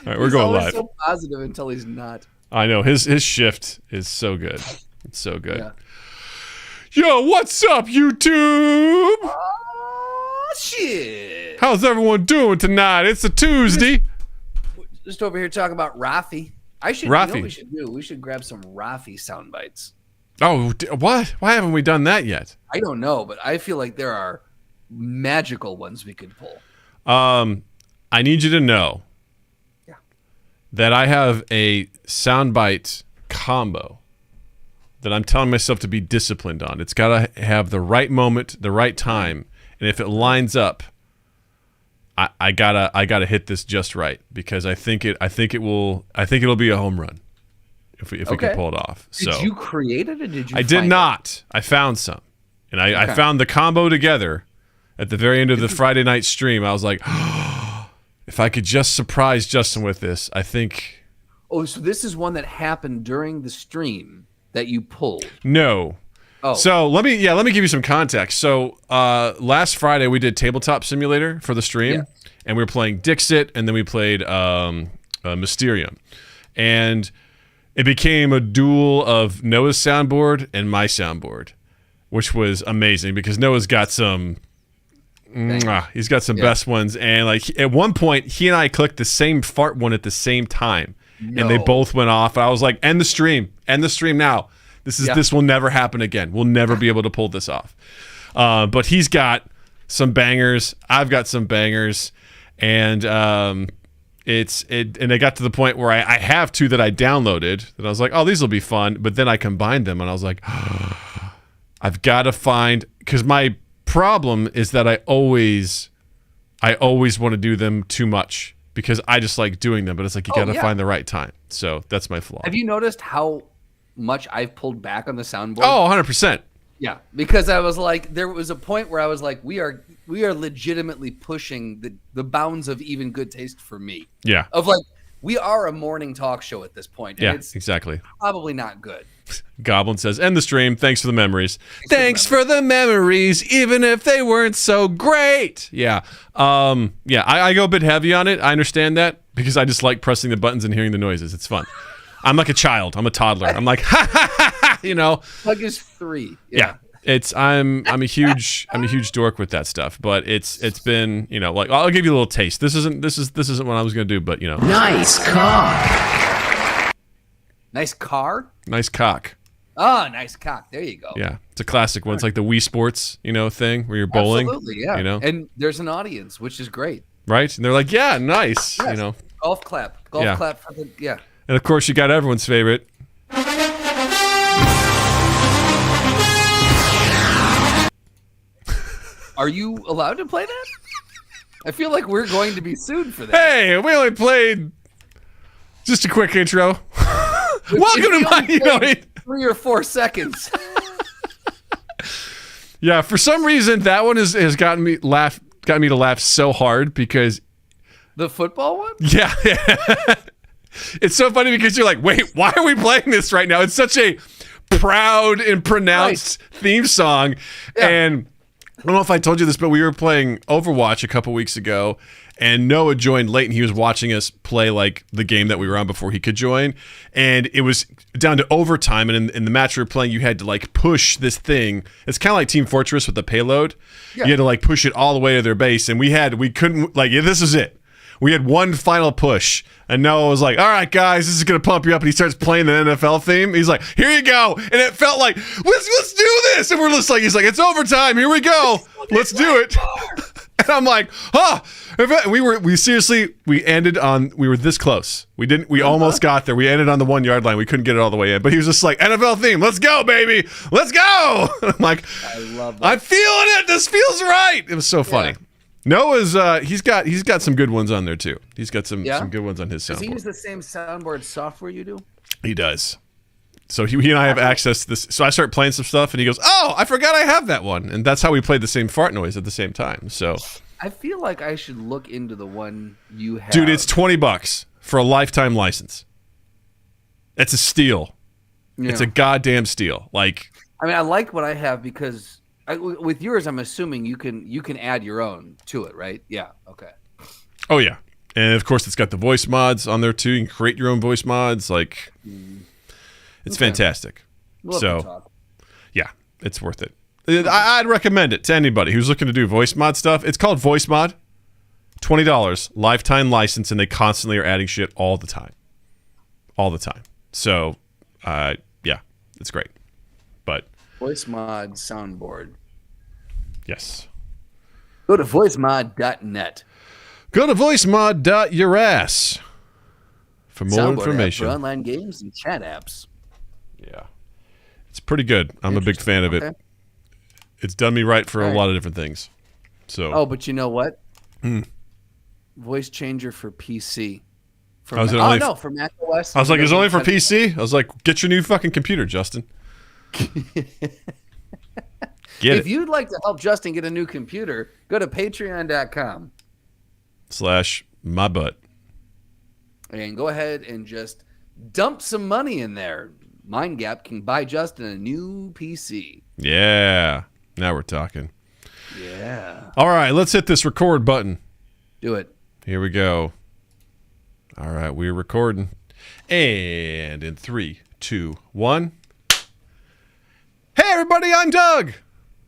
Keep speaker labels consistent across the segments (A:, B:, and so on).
A: All right, we're going live.
B: He's so positive until he's not.
A: I know his shift is so good. It's so good.
B: Yeah.
A: Yo, what's up, YouTube?
B: Oh, shit.
A: How's everyone doing tonight? It's a Tuesday.
B: Just over here talking about Rafi. You know what we should do? We should grab some Rafi sound bites.
A: Oh, what? Why haven't we done that yet?
B: I don't know, but I feel like there are magical ones we could pull.
A: I need you to know that I have a soundbite combo that I'm telling myself to be disciplined on. It's got to have the right moment, the right time, and if it lines up, I gotta hit this just right because I think it'll be a home run if we can pull it off.
B: Did you create it or did you?
A: I did not. I found some, and I found the combo together at the very end of the Friday night stream. I was like, if I could just surprise Justin with this, I think.
B: Oh, so this is one that happened during the stream that you pulled?
A: No.
B: Oh.
A: So let me give you some context. So last Friday we did Tabletop Simulator for the stream, and we were playing Dixit, and then we played Mysterium, and it became a duel of Noah's soundboard and my soundboard, which was amazing because Noah's got some. He's got some best ones, and like at one point he and I clicked the same fart one at the same time, and they both went off. I was like, end the stream now. This will never happen again. We'll never be able to pull this off. But he's got some bangers. I've got some bangers, and and I got to the point where I have two that I downloaded that I was like, oh, these will be fun. But then I combined them, and I was like, I've got to find, because my problem is that I always want to do them too much because I just like doing them, but it's like you got to find the right time. So that's my flaw.
B: Have you noticed how much I've pulled back on the soundboard?
A: Oh, 100%.
B: Yeah, because I was like, there was a point where I was like, we are legitimately pushing the bounds of even good taste for me.
A: Yeah.
B: Of like, we are a morning talk show at this point. And it's
A: exactly.
B: Probably not good.
A: Goblin says, end the stream. Thanks for the memories. Thanks for the memories, even if they weren't so great. Yeah. I go a bit heavy on it. I understand that because I just like pressing the buttons and hearing the noises. It's fun. I'm like a child. I'm a toddler. I'm like, ha ha ha ha. You know.
B: Plug is 3.
A: Yeah. I'm a huge dork with that stuff, but it's been, you know, like I'll give you a little taste. This isn't what I was gonna do, but you know.
C: Nice cock.
B: Nice car?
A: Nice cock.
B: Oh, nice cock. There you go.
A: Yeah. It's a classic one. It's like the Wii Sports, you know, thing where you're bowling.
B: Absolutely, yeah.
A: You know?
B: And there's an audience, which is great.
A: Right? And they're like, yeah, nice.
B: Yes.
A: You know.
B: Golf clap. Golf clap for the
A: And of course you got everyone's favorite.
B: Are you allowed to play that? I feel like we're going to be sued for that.
A: Hey, we only played just a quick intro. Welcome to my
B: 3 or 4 seconds.
A: Yeah, for some reason that one has gotten me to laugh so hard because
B: the football one?
A: Yeah. It's so funny because you're like, wait, why are we playing this right now? It's such a proud and pronounced theme song.
B: Yeah.
A: And I don't know if I told you this, but we were playing Overwatch a couple weeks ago, and Noah joined late, and he was watching us play like the game that we were on before he could join. And it was down to overtime, and in the match we were playing, you had to like push this thing. It's kind of like Team Fortress with the payload. Yeah. You had to like push it all the way to their base, and we couldn't like this is it. We had one final push, and Noah was like, all right, guys, this is going to pump you up. And he starts playing the NFL theme. He's like, here you go. And it felt like, let's do this. And we're just like, he's like, it's overtime. Here we go. Let's do it. And I'm like, we were this close. We almost got there. We ended on the 1 yard line. We couldn't get it all the way in. But he was just like, NFL theme. Let's go, baby. Let's go. And I'm like,
B: I love that.
A: I'm feeling it. This feels right. It was so funny. Yeah. Noah's he's got some good ones on there too. He's got some good ones on his soundboard.
B: Does he use the same soundboard software you do?
A: He does. So he and I have access to this. So I start playing some stuff, and he goes, "Oh, I forgot I have that one." And that's how we played the same fart noise at the same time. So
B: I feel like I should look into the one you have.
A: Dude, it's $20 for a lifetime license. It's a steal. Yeah. It's a goddamn steal. Like,
B: I mean, I like what I have because. With yours, I'm assuming you can add your own to it, right? Yeah. Okay.
A: Oh yeah. And of course, it's got the voice mods on there too. You can create your own voice mods. Like, it's fantastic.
B: We'll
A: So, yeah, it's worth it. I'd recommend it to anybody who's looking to do voice mod stuff. It's called Voice Mod. $20 lifetime license, and they constantly are adding shit all the time. So, yeah, it's great. But
B: Voice Mod soundboard.
A: yes,
B: Go to voicemod.net.
A: go to voicemod.yourass for more
B: Soundboard app
A: information.
B: for online games and chat apps.
A: Yeah, it's pretty good. I'm a big fan of it.
B: Okay.
A: It's done me right for a
B: All right.
A: lot of different things. So,
B: Oh, but you know what? Voice changer for PC. For
A: Oh, is it
B: Ma-
A: only
B: no, for Mac OS.
A: I was like, it's only for
B: Have-
A: PC? I was like, get your new fucking computer, Justin. Get
B: If you'd like to help Justin get a new computer, go to patreon.com
A: /my butt.
B: and go ahead and just dump some money in there. MindGap can buy Justin a new PC.
A: Yeah. Now we're talking.
B: Yeah.
A: All right, let's hit this record button.
B: Do it.
A: Here we go. All right, we're recording. And in 3, 2, 1. Hey, everybody, I'm Doug.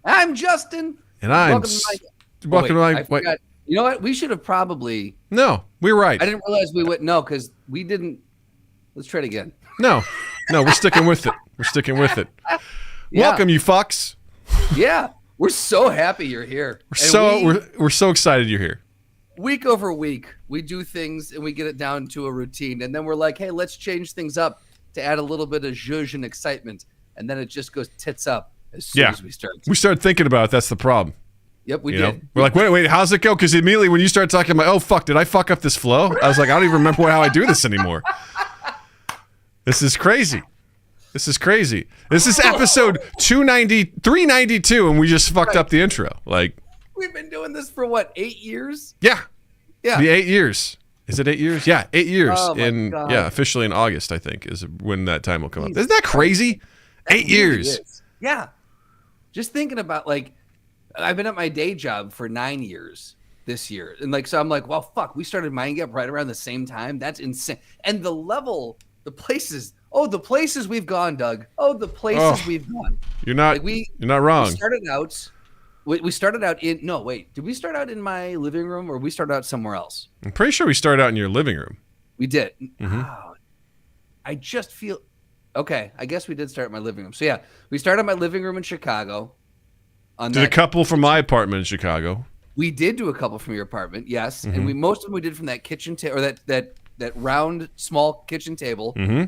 B: I'm Justin.
A: And I'm
B: Welcome to my...
A: welcome to
B: I
A: my.
B: forgot. You know what? We should have probably...
A: No, we're right.
B: I didn't realize we would... No, because we didn't... Let's try it again.
A: No, we're sticking with it.
B: Yeah.
A: Welcome, you fucks.
B: Yeah. We're so happy you're here.
A: We're so excited you're here.
B: Week over week, we do things and we get it down to a routine. And then we're like, hey, let's change things up to add a little bit of zhuzh and excitement. And then it just goes tits up as soon as we start.
A: We started thinking about it. That's the problem.
B: Yep, we
A: You
B: did.
A: know? We're like, wait, how's it go? Because immediately when you start talking about, oh, fuck, did I fuck up this flow? I was like, I don't even remember how I do this anymore. This is crazy. This is episode 392, and we just fucked up the intro. Like,
B: We've been doing this for what, 8 years?
A: yeah.
B: Yeah.
A: The 8 years. Is it 8 years? Yeah, 8 years.
B: Oh, my God.
A: Yeah, officially in August, I think, is when that time will come up. Isn't that crazy?
B: That
A: 8
B: really
A: years.
B: is. Yeah. Just thinking about, like, I've been at my day job for 9 years this year. And, like, so I'm like, well, fuck, we started MindGap right around the same time. That's insane. And the level, the places we've gone, Doug. Oh, the places we've gone.
A: You're not wrong.
B: We started out in, no, wait, did we start out in my living room or we started out somewhere else?
A: I'm pretty sure we started out in your living room.
B: We did.
A: Mm-hmm.
B: Wow. I just feel, okay, I guess we did start in my living room. So yeah, we started in my living room in Chicago.
A: Did a couple from my apartment in Chicago.
B: We did do a couple from your apartment, yes.
A: Mm-hmm.
B: And most of them we did from that kitchen table, or that round, small kitchen table
A: Mm-hmm.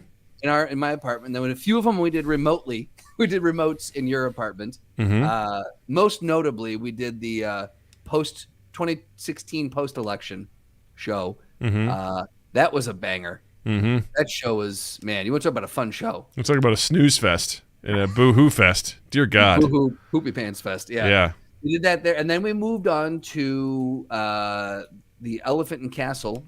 B: in my apartment. Then a few of them we did remotely. We did remotes in your apartment.
A: Mm-hmm.
B: Most notably, we did the post 2016 post-election show.
A: Mm-hmm.
B: That was a banger.
A: Mm-hmm.
B: That show was, man, you want to talk about a fun show.
A: Let's talk about a snooze fest and a boo-hoo fest. Dear God.
B: Boo-hoo, Poopy Pants Fest. Yeah.
A: Yeah.
B: We did that there. And then we moved on to the Elephant and Castle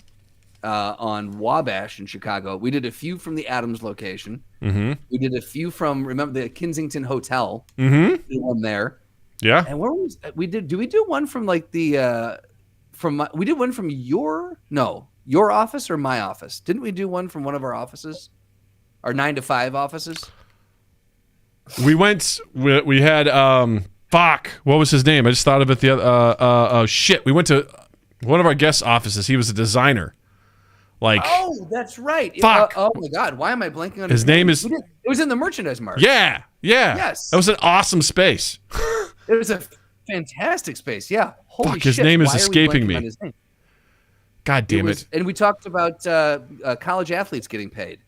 B: on Wabash in Chicago. We did a few from the Adams location.
A: Mm-hmm.
B: We did a few from, remember, the Kensington Hotel.
A: Mm-hmm.
B: We did one there.
A: Yeah.
B: And where was we did? Do we do one from like the we did one from your office or my office? Didn't we do one from one of our offices, our 9 to 5 offices?
A: We went. We had fuck. What was his name? I just thought of it the other. Shit. We went to one of our guest offices. He was a designer. Like.
B: Oh, that's right.
A: Fuck.
B: Oh my God. Why am I blanking on
A: His name is.
B: It was in the merchandise mart.
A: Yeah. Yeah.
B: Yes.
A: That was an awesome space.
B: It was a fantastic space. Yeah. Holy
A: Fuck, his
B: shit.
A: name is
B: Why are we
A: escaping
B: blanking
A: me.
B: on his name?
A: God damn it.
B: And we talked about college athletes getting paid,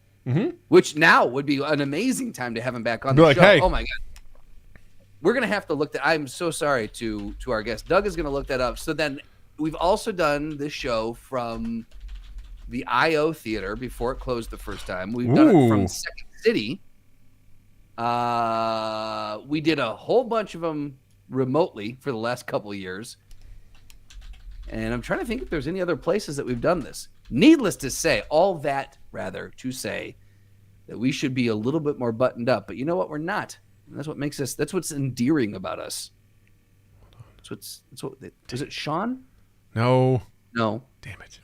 B: which now would be an amazing time to have him back on the
A: Be like,
B: show.
A: hey.
B: Oh my God. We're going to have to look that. I'm so sorry to our guest. Doug is going to look that up. So then we've also done this show from the IO Theater before it closed the first time. We've done it from Second City. We did a whole bunch of them remotely for the last couple of years. And I'm trying to think if there's any other places that we've done this. Needless to say, to say that we should be a little bit more buttoned up. But you know what? We're not. And that's what's endearing about us. Is it Sean?
A: No.
B: No.
A: Damn it.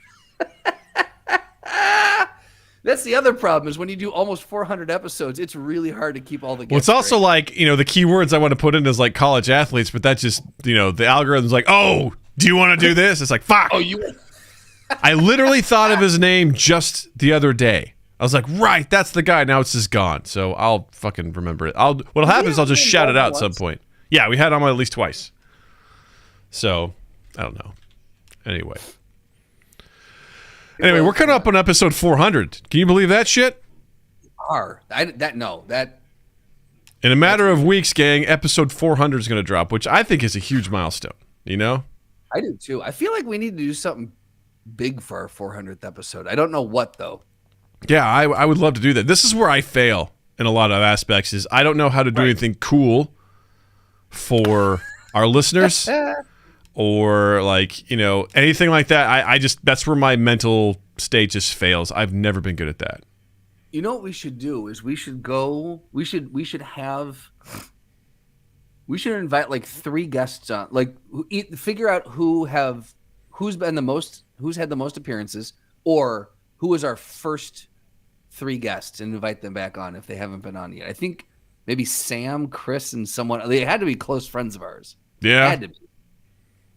B: That's the other problem is when you do almost 400 episodes, it's really hard to keep all the guests.
A: Well, it's also like, the key words I want to put in is like college athletes, but that just, the algorithm's like, oh, do you want to do this? It's like, fuck.
B: Oh, you.
A: I literally thought of his name just the other day. I was like, right, that's the guy. Now it's just gone. So I'll fucking remember it. What'll happen is I'll just shout it out at some point. Yeah, we had him on at least twice. So, I don't know. Anyway, we're coming up on episode 400. Can you believe that shit? In a matter of weeks, gang, episode 400 is going to drop, which I think is a huge milestone,
B: I do too. I feel like we need to do something big for our 400th episode. I don't know what, though.
A: Yeah, I would love to do that. This is where I fail in a lot of aspects is I don't know how to do anything cool for our listeners or like, anything like that. I just, that's where my mental state just fails. I've never been good at that.
B: You know what we should do is we should invite like 3 guests on, like figure out who's had the most appearances or who was our first 3 guests and invite them back on if they haven't been on yet. I think maybe Sam, Chris, and someone. They had to be close friends of ours.
A: Yeah.
B: Had to be.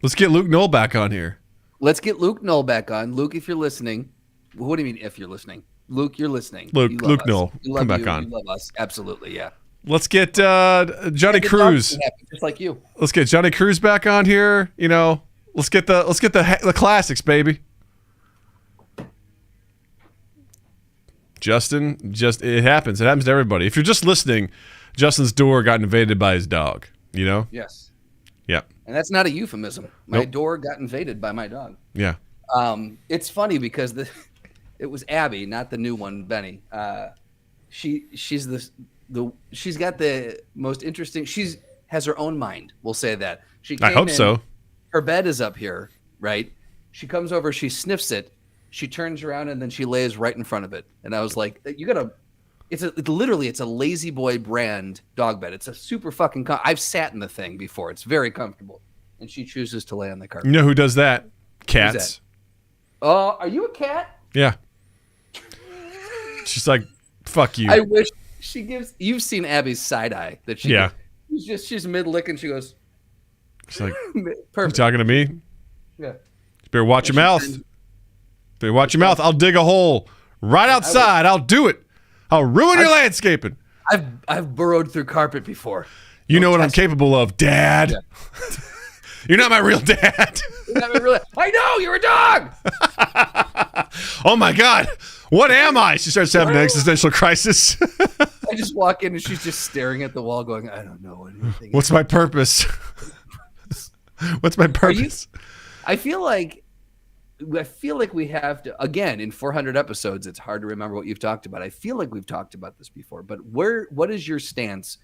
A: Let's get Luke Knoll back on here.
B: Let's get Luke Knoll back on. Luke, if you're listening. What do you mean if you're listening? Luke, you're listening.
A: Luke Knoll, come back on.
B: You love us. Absolutely, yeah.
A: Let's get Johnny Cruz.
B: Just like you.
A: Let's get Johnny Cruz back on here. Let's get the classics, baby. Justin, it happens. It happens to everybody. If you're just listening, Justin's door got invaded by his dog.
B: Yes.
A: Yeah.
B: And that's not a euphemism. My
A: Nope.
B: door got invaded by my dog.
A: Yeah.
B: It's funny because it was Abby, not the new one, Benny. She's got the most interesting. She has her own mind. We'll say that.
A: I hope so.
B: Her bed is up here, right? She comes over, she sniffs it, she turns around, and then she lays right in front of it. And I was like, "You gotta." It's a Lazy Boy brand dog bed. It's a super fucking. I've sat in the thing before. It's very comfortable, and she chooses to lay on the carpet.
A: You know who does that? Cats.
B: Oh, are you a cat?
A: Yeah. She's like, fuck you.
B: I wish she gives. You've seen Abby's side eye that she.
A: Yeah.
B: She's mid lick and she goes.
A: She's like,
B: perfect.
A: You talking to me?
B: Yeah.
A: You better watch your mouth. Better watch your mouth. I'll dig a hole right outside. I'll do it. I'll ruin your landscaping.
B: I've burrowed through carpet before.
A: You know what I'm capable of, Dad. Yeah. You're not my real dad.
B: I know, you're a dog.
A: Oh my God. What am I? She starts having an existential crisis.
B: I just walk in and she's just staring at the wall going, I don't know anything.
A: What's my purpose? What's my purpose?
B: I feel like we have to, again, in 400 episodes, it's hard to remember what you've talked about. I feel like we've talked about this before, but what is your stance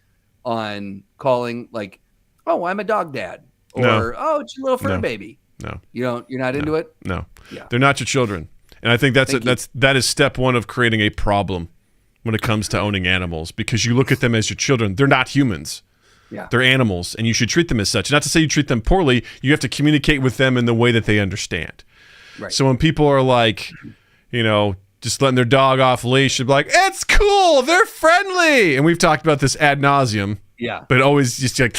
B: on calling like, oh, I'm a dog dad, or oh, it's your little fur baby?
A: No,
B: you're not into it.
A: No,
B: yeah,
A: they're not your children, and I think that is step one of creating a problem when it comes to owning animals, because you look at them as your children. They're not humans.
B: Yeah,
A: they're animals, and you should treat them as such. Not to say you treat them poorly. You have to communicate with them in the way that they understand. Right. So when people are like, just letting their dog off leash, you'd be like, it's cool, they're friendly. And we've talked about this ad nauseum.
B: Yeah.
A: But always just like,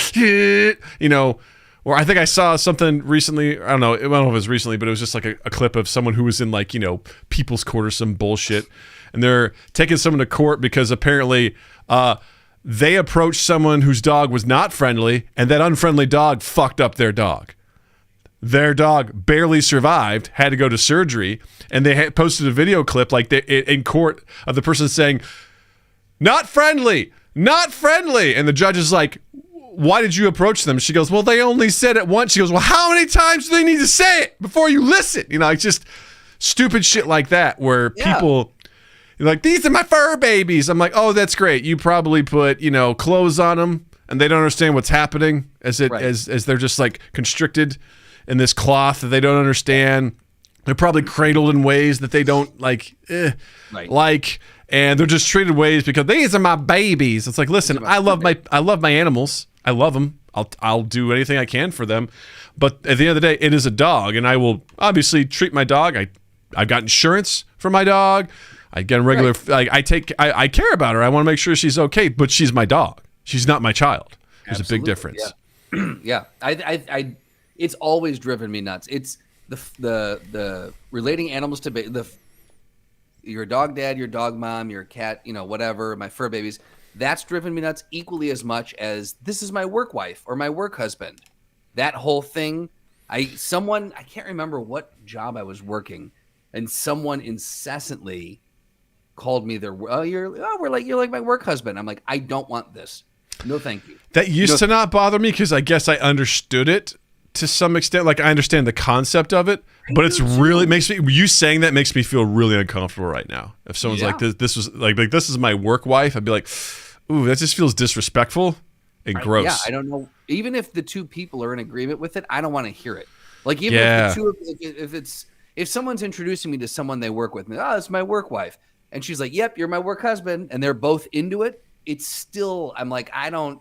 A: or I think I saw something recently, I don't know if it was recently, but it was just like a clip of someone who was in like, People's Court or some bullshit. And they're taking someone to court because apparently they approached someone whose dog was not friendly, and that unfriendly dog fucked up their dog. Their dog barely survived, had to go to surgery, and they had posted a video clip like in court of the person saying, not friendly, and the judge is like, why did you approach them? She goes, well, they only said it once. She goes, well, how many times do they need to say it before you listen? It's just stupid shit like that where people like, these are my fur babies. I'm like, oh, that's great. You probably put clothes on them and they don't understand what's happening as they're just like constricted in this cloth that they don't understand. They're probably cradled in ways that they don't like, and they're just treated ways because these are my babies. It's like, listen, I love my animals. I love them. I'll do anything I can for them. But at the end of the day, it is a dog, and I will obviously treat my dog. I I've got insurance for my dog. I get a regular. Like I care about her. I want to make sure she's okay. But she's my dog. She's not my child. There's a big difference.
B: Yeah. I it's always driven me nuts. It's the relating animals to your dog dad, your dog mom, your cat, whatever, my fur babies. That's driven me nuts equally as much as this is my work wife or my work husband. That whole thing. I can't remember what job I was working, and someone incessantly called me you're like my work husband. I'm like, I don't want this. No, thank you.
A: That used to not bother me because I guess I understood it to some extent. Like I understand the concept of it, but it's really makes me. You saying that makes me feel really uncomfortable right now. If someone's like this was like this is my work wife, I'd be like, ooh, that just feels disrespectful and gross.
B: Yeah, I don't know. Even if the two people are in agreement with it, I don't want to hear it. Like even if the two, if someone's introducing me to someone they work with, it's my work wife, and she's like, yep, you're my work husband, and they're both into it. It's still, I'm like,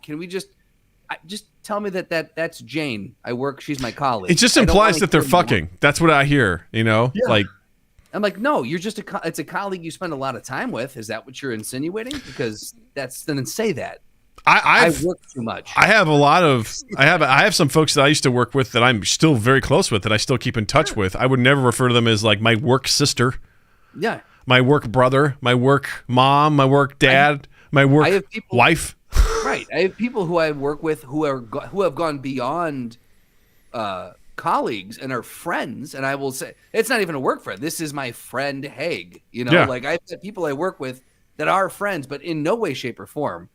B: can we just tell me that's Jane. She's my colleague.
A: It just implies that they're fucking. That's what I hear,
B: Yeah.
A: Like,
B: I'm like, no, you're just it's a colleague you spend a lot of time with. Is that what you're insinuating? Because then say that. I work too much.
A: I have some folks that I used to work with that I'm still very close with that I still keep in touch with. I would never refer to them as like my work sister.
B: Yeah.
A: My work brother, my work mom, my work dad, my work wife.
B: Right. I have people who I work with who have gone beyond colleagues and are friends, and I will say it's not even a work friend. This is my friend Haig. Like I've had people I work with that are friends, but in no way, shape, or form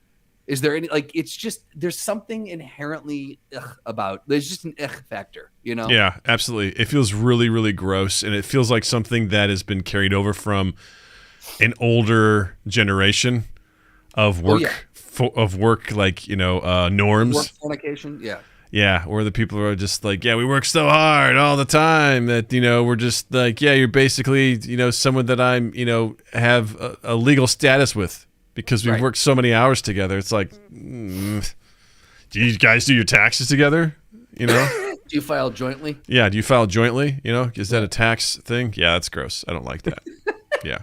B: is there any it's just there's something inherently about. There's just an factor,
A: Yeah, absolutely. It feels really, really gross, and it feels like something that has been carried over from an older generation of work. Of work, like norms.
B: Work fornication,
A: yeah, where the people are just like, we work so hard all the time that we're just like, you're basically someone that I'm have a legal status with because we've worked so many hours together. It's like, do you guys do your taxes together?
B: Do you file jointly?
A: Yeah, do you file jointly? Is that a tax thing? Yeah, that's gross. I don't like that. Yeah.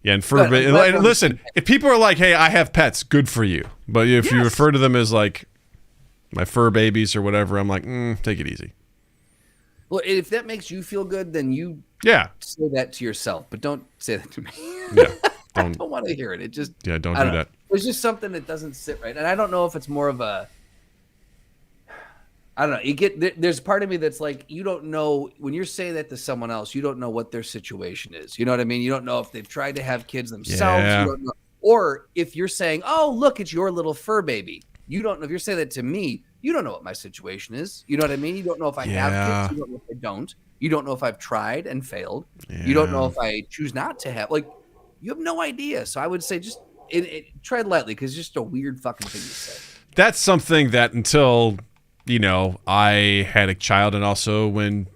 A: Yeah, and listen, if people are like, hey, I have pets, good for you. But if you refer to them as like my fur babies or whatever, I'm like, take it easy.
B: Well, if that makes you feel good, then you say that to yourself, but don't say that to me.
A: Yeah,
B: I don't want to hear it. It just
A: don't do that.
B: There's just something that doesn't sit right, and I don't know if it's more of a. I don't know. There's part of me that's like, you don't know when you're saying that to someone else, you don't know what their situation is. You know what I mean? You don't know if they've tried to have kids themselves.
A: Yeah.
B: You don't know. Or if you're saying, oh, look, it's your little fur baby. You don't know. If you're saying that to me, you don't know what my situation is. You know what I mean? You don't know if I have kids. You don't know if I don't. You don't know if I've tried and failed. Yeah. You don't know if I choose not to have. Like, you have no idea. So I would say just tread lightly because it's just a weird fucking thing to say.
A: That's something that until... I had a child, and also when,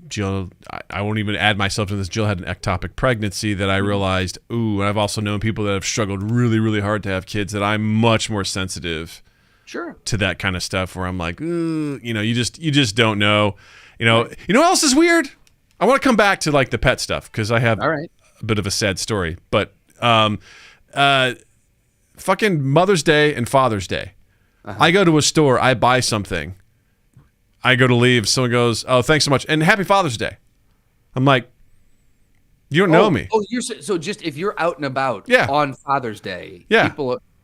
A: Jill, I won't even add myself to this, Jill had an ectopic pregnancy that I realized, and I've also known people that have struggled really, really hard to have kids, that I'm much more sensitive to that kind of stuff where I'm like, you just don't know. You know what else is weird? I want to come back to like the pet stuff because I have a bit of a sad story, but fucking Mother's Day and Father's Day. I go to a store, I buy something. I go to leave, someone goes, oh, thanks so much, and Happy Father's Day. I'm like, you don't know me.
B: Oh, so just if you're out and about on Father's Day,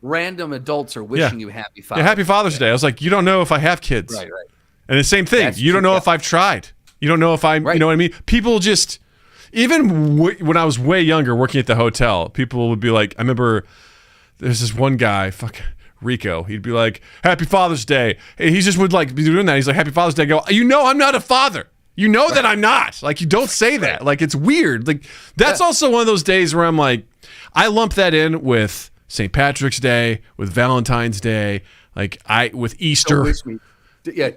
B: random adults are wishing you Happy Father's Day.
A: Yeah, Happy Father's Day. I was like, you don't know if I have kids.
B: Right.
A: And the same thing, you don't know if I've tried. You don't know if I'm, you know what I mean? People just, even when I was way younger working at the hotel, people would be like, I remember there's this one guy, Rico, he'd be like, Happy Father's Day. And he just would like be doing that. He's like, Happy Father's Day. I go, I'm not a father. You know that I'm not. Like, you don't say that. Like, it's weird. Like, that's also one of those days where I'm like, I lump that in with St. Patrick's Day, with Valentine's Day, with Easter.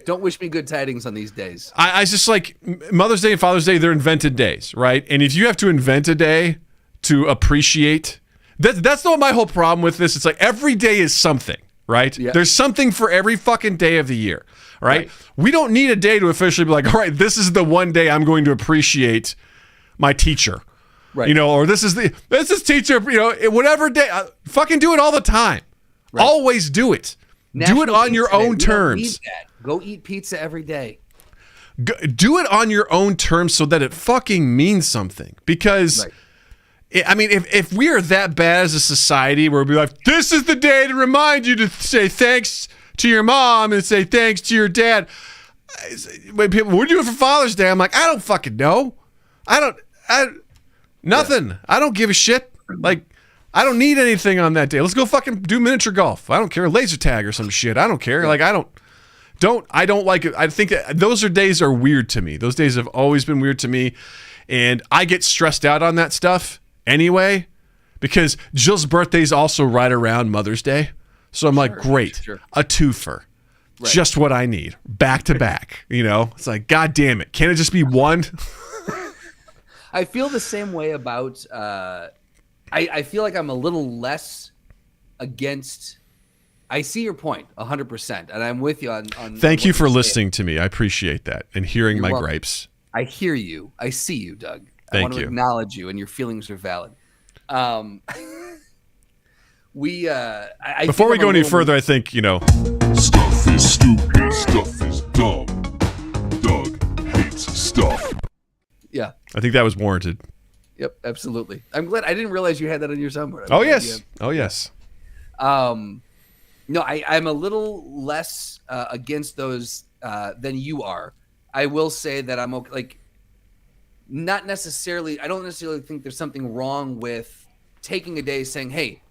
B: Don't wish me good tidings on these days.
A: I just like Mother's Day and Father's Day, they're invented days, right? And if you have to invent a day to appreciate, that's not my whole problem with this. It's like every day is something, right? Yeah. There's something for every fucking day of the year, right? We don't need a day to officially be like, all right, this is the one day I'm going to appreciate my teacher.
B: Right.
A: You know, or this is teacher, you know, whatever day, fucking do it all the time. Right. Always do it. Do it on your own terms.
B: Go eat pizza every day.
A: Do it on your own terms so that it fucking means something. Because, I mean, if we are that bad as a society where we're like, this is the day to remind you to say thanks to your mom and say thanks to your dad. When people, what are you doing for Father's Day? I'm like, I don't fucking know. Nothing. Yeah. I don't give a shit. Like, I don't need anything on that day. Let's go fucking do miniature golf. I don't care. Laser tag or some shit. I don't care. Like, I don't like it. I think that those days are weird to me. Those days have always been weird to me. And I get stressed out on that stuff anyway, because Jill's birthday is also right around Mother's Day. So I'm like, great, a twofer. Right. Just what I need. Back to back. You know, it's like, God damn it. Can't it just be one?
B: I feel the same way about, I feel like I'm a little less against, I see your point 100%. And I'm with you on
A: Thank you for listening to me. I appreciate that and hearing my gripes.
B: I hear you. I see you, Doug.
A: Thank
B: I want to
A: you.
B: acknowledge you and your feelings are valid.
A: Before we go any further, I think, you know.
D: Stuff is stupid. Stuff is dumb. Doug hates stuff.
B: Yeah.
A: I think that was warranted.
B: Yep, absolutely. I'm glad. I didn't realize you had that on your soundboard.
A: Oh, yes. Oh, yes.
B: No, I'm a little less against those than you are. I will say that I'm okay. Like, not necessarily. I don't necessarily think there's something wrong with taking a day saying, "Hey,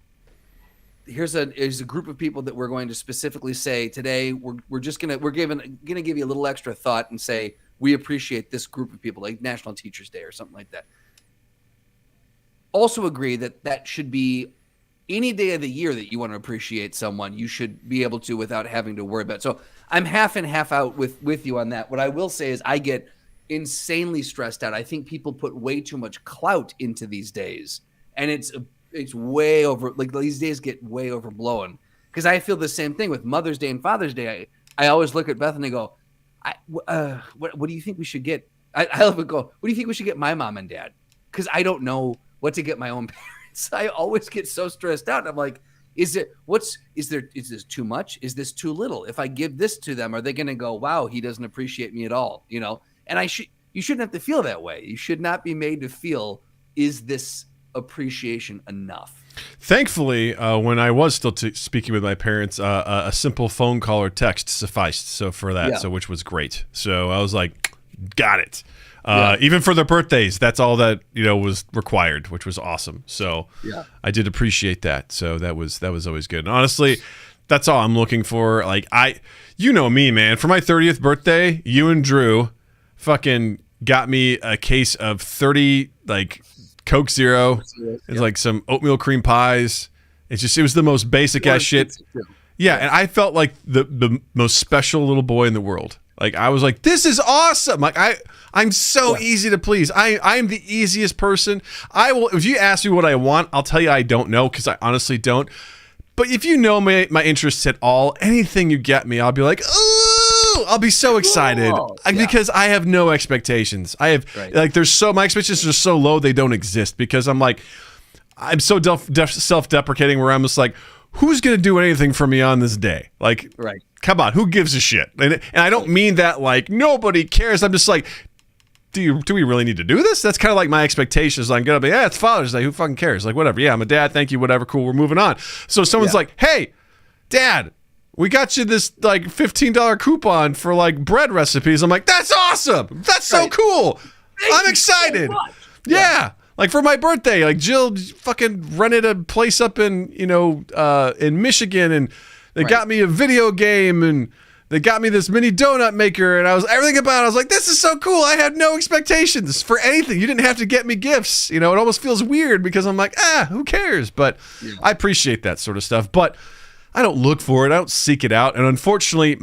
B: here's a group of people that we're going to specifically say today. We're gonna give you a little extra thought and say we appreciate this group of people, like National Teachers Day or something like that." Also agree that should be any day of the year that you want to appreciate someone, you should be able to without having to worry about it. So I'm half in, half out with you on that. What I will say is I get insanely stressed out. I think people put way too much clout into these days, and it's way over. Like, these days get way overblown, because I feel the same thing with Mother's Day and Father's Day. I always look at Beth and I go, what do you think we should get? I love it. Go, what do you think we should get my mom and dad? Because I don't know what to get my own parents. I always get so stressed out. I'm like, is this too much? Is this too little? If I give this to them, are they going to go, wow, he doesn't appreciate me at all? You know, and you shouldn't have to feel that way. You should not be made to feel, is this appreciation enough?
A: Thankfully, when I was still speaking with my parents, a simple phone call or text sufficed. So for that, which was great. So I was like, got it. Even for their birthdays, that's all that was required, which was awesome. So I did appreciate that. So that was always good. And honestly, that's all I'm looking for. Like, you know me, man. For my 30th birthday, you and Drew fucking got me a case of 30 like Coke Zero. It's like some oatmeal cream pies. It was the most basic ass shit. Yeah, and I felt like the most special little boy in the world. Like, I was like, this is awesome. Like, I'm so easy to please. I'm the easiest person. I will. If you ask me what I want, I'll tell you I don't know, because I honestly don't. But if you know my interests at all, anything you get me, I'll be like, ooh, I'll be so excited because I have no expectations. I have like my expectations are so low they don't exist, because I'm so self-deprecating where I'm just like, who's gonna do anything for me on this day? Like, come on, who gives a shit? And I don't mean that like nobody cares. I'm just like, do we really need to do this? That's kind of like my expectations. I'm gonna be, it's Father's Day. Who fucking cares? Like, whatever. Yeah, I'm a dad. Thank you. Whatever. Cool. We're moving on. So someone's like, hey, Dad, we got you this like $15 coupon for like bread recipes. I'm like, that's awesome. That's so cool. I'm excited. So yeah. Like, for my birthday, like, Jill fucking rented a place up in Michigan, and they got me a video game, and they got me this mini donut maker, and everything about it, I was like, this is so cool. I had no expectations for anything. You didn't have to get me gifts. It almost feels weird, because I'm like, who cares? But I appreciate that sort of stuff. But I don't look for it. I don't seek it out. And unfortunately,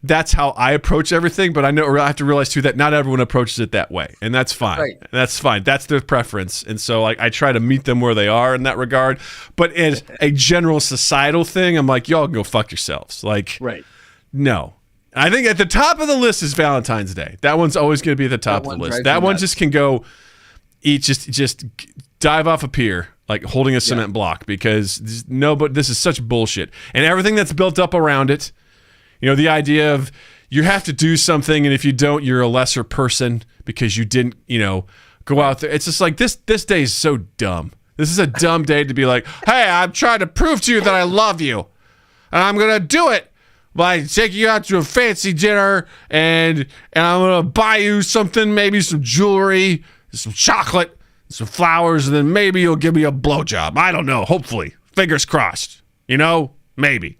A: that's how I approach everything. But I have to realize, too, that not everyone approaches it that way. And that's fine. Right. That's fine. That's their preference. And so, like, I try to meet them where they are in that regard. But as a general societal thing, I'm like, y'all can go fuck yourselves. Like, no. I think at the top of the list is Valentine's Day. That one's always going to be at the top of the list. That one just can go just dive off a pier, like holding a cement block, because this is such bullshit. And everything that's built up around it, the idea of you have to do something, and if you don't, you're a lesser person because you didn't, go out there. It's just like this day is so dumb. This is a dumb day to be like, hey, I'm trying to prove to you that I love you. And I'm going to do it by taking you out to a fancy dinner, and I'm going to buy you something, maybe some jewelry, some chocolate, some flowers, and then maybe you'll give me a blowjob. I don't know. Hopefully. Fingers crossed. Maybe.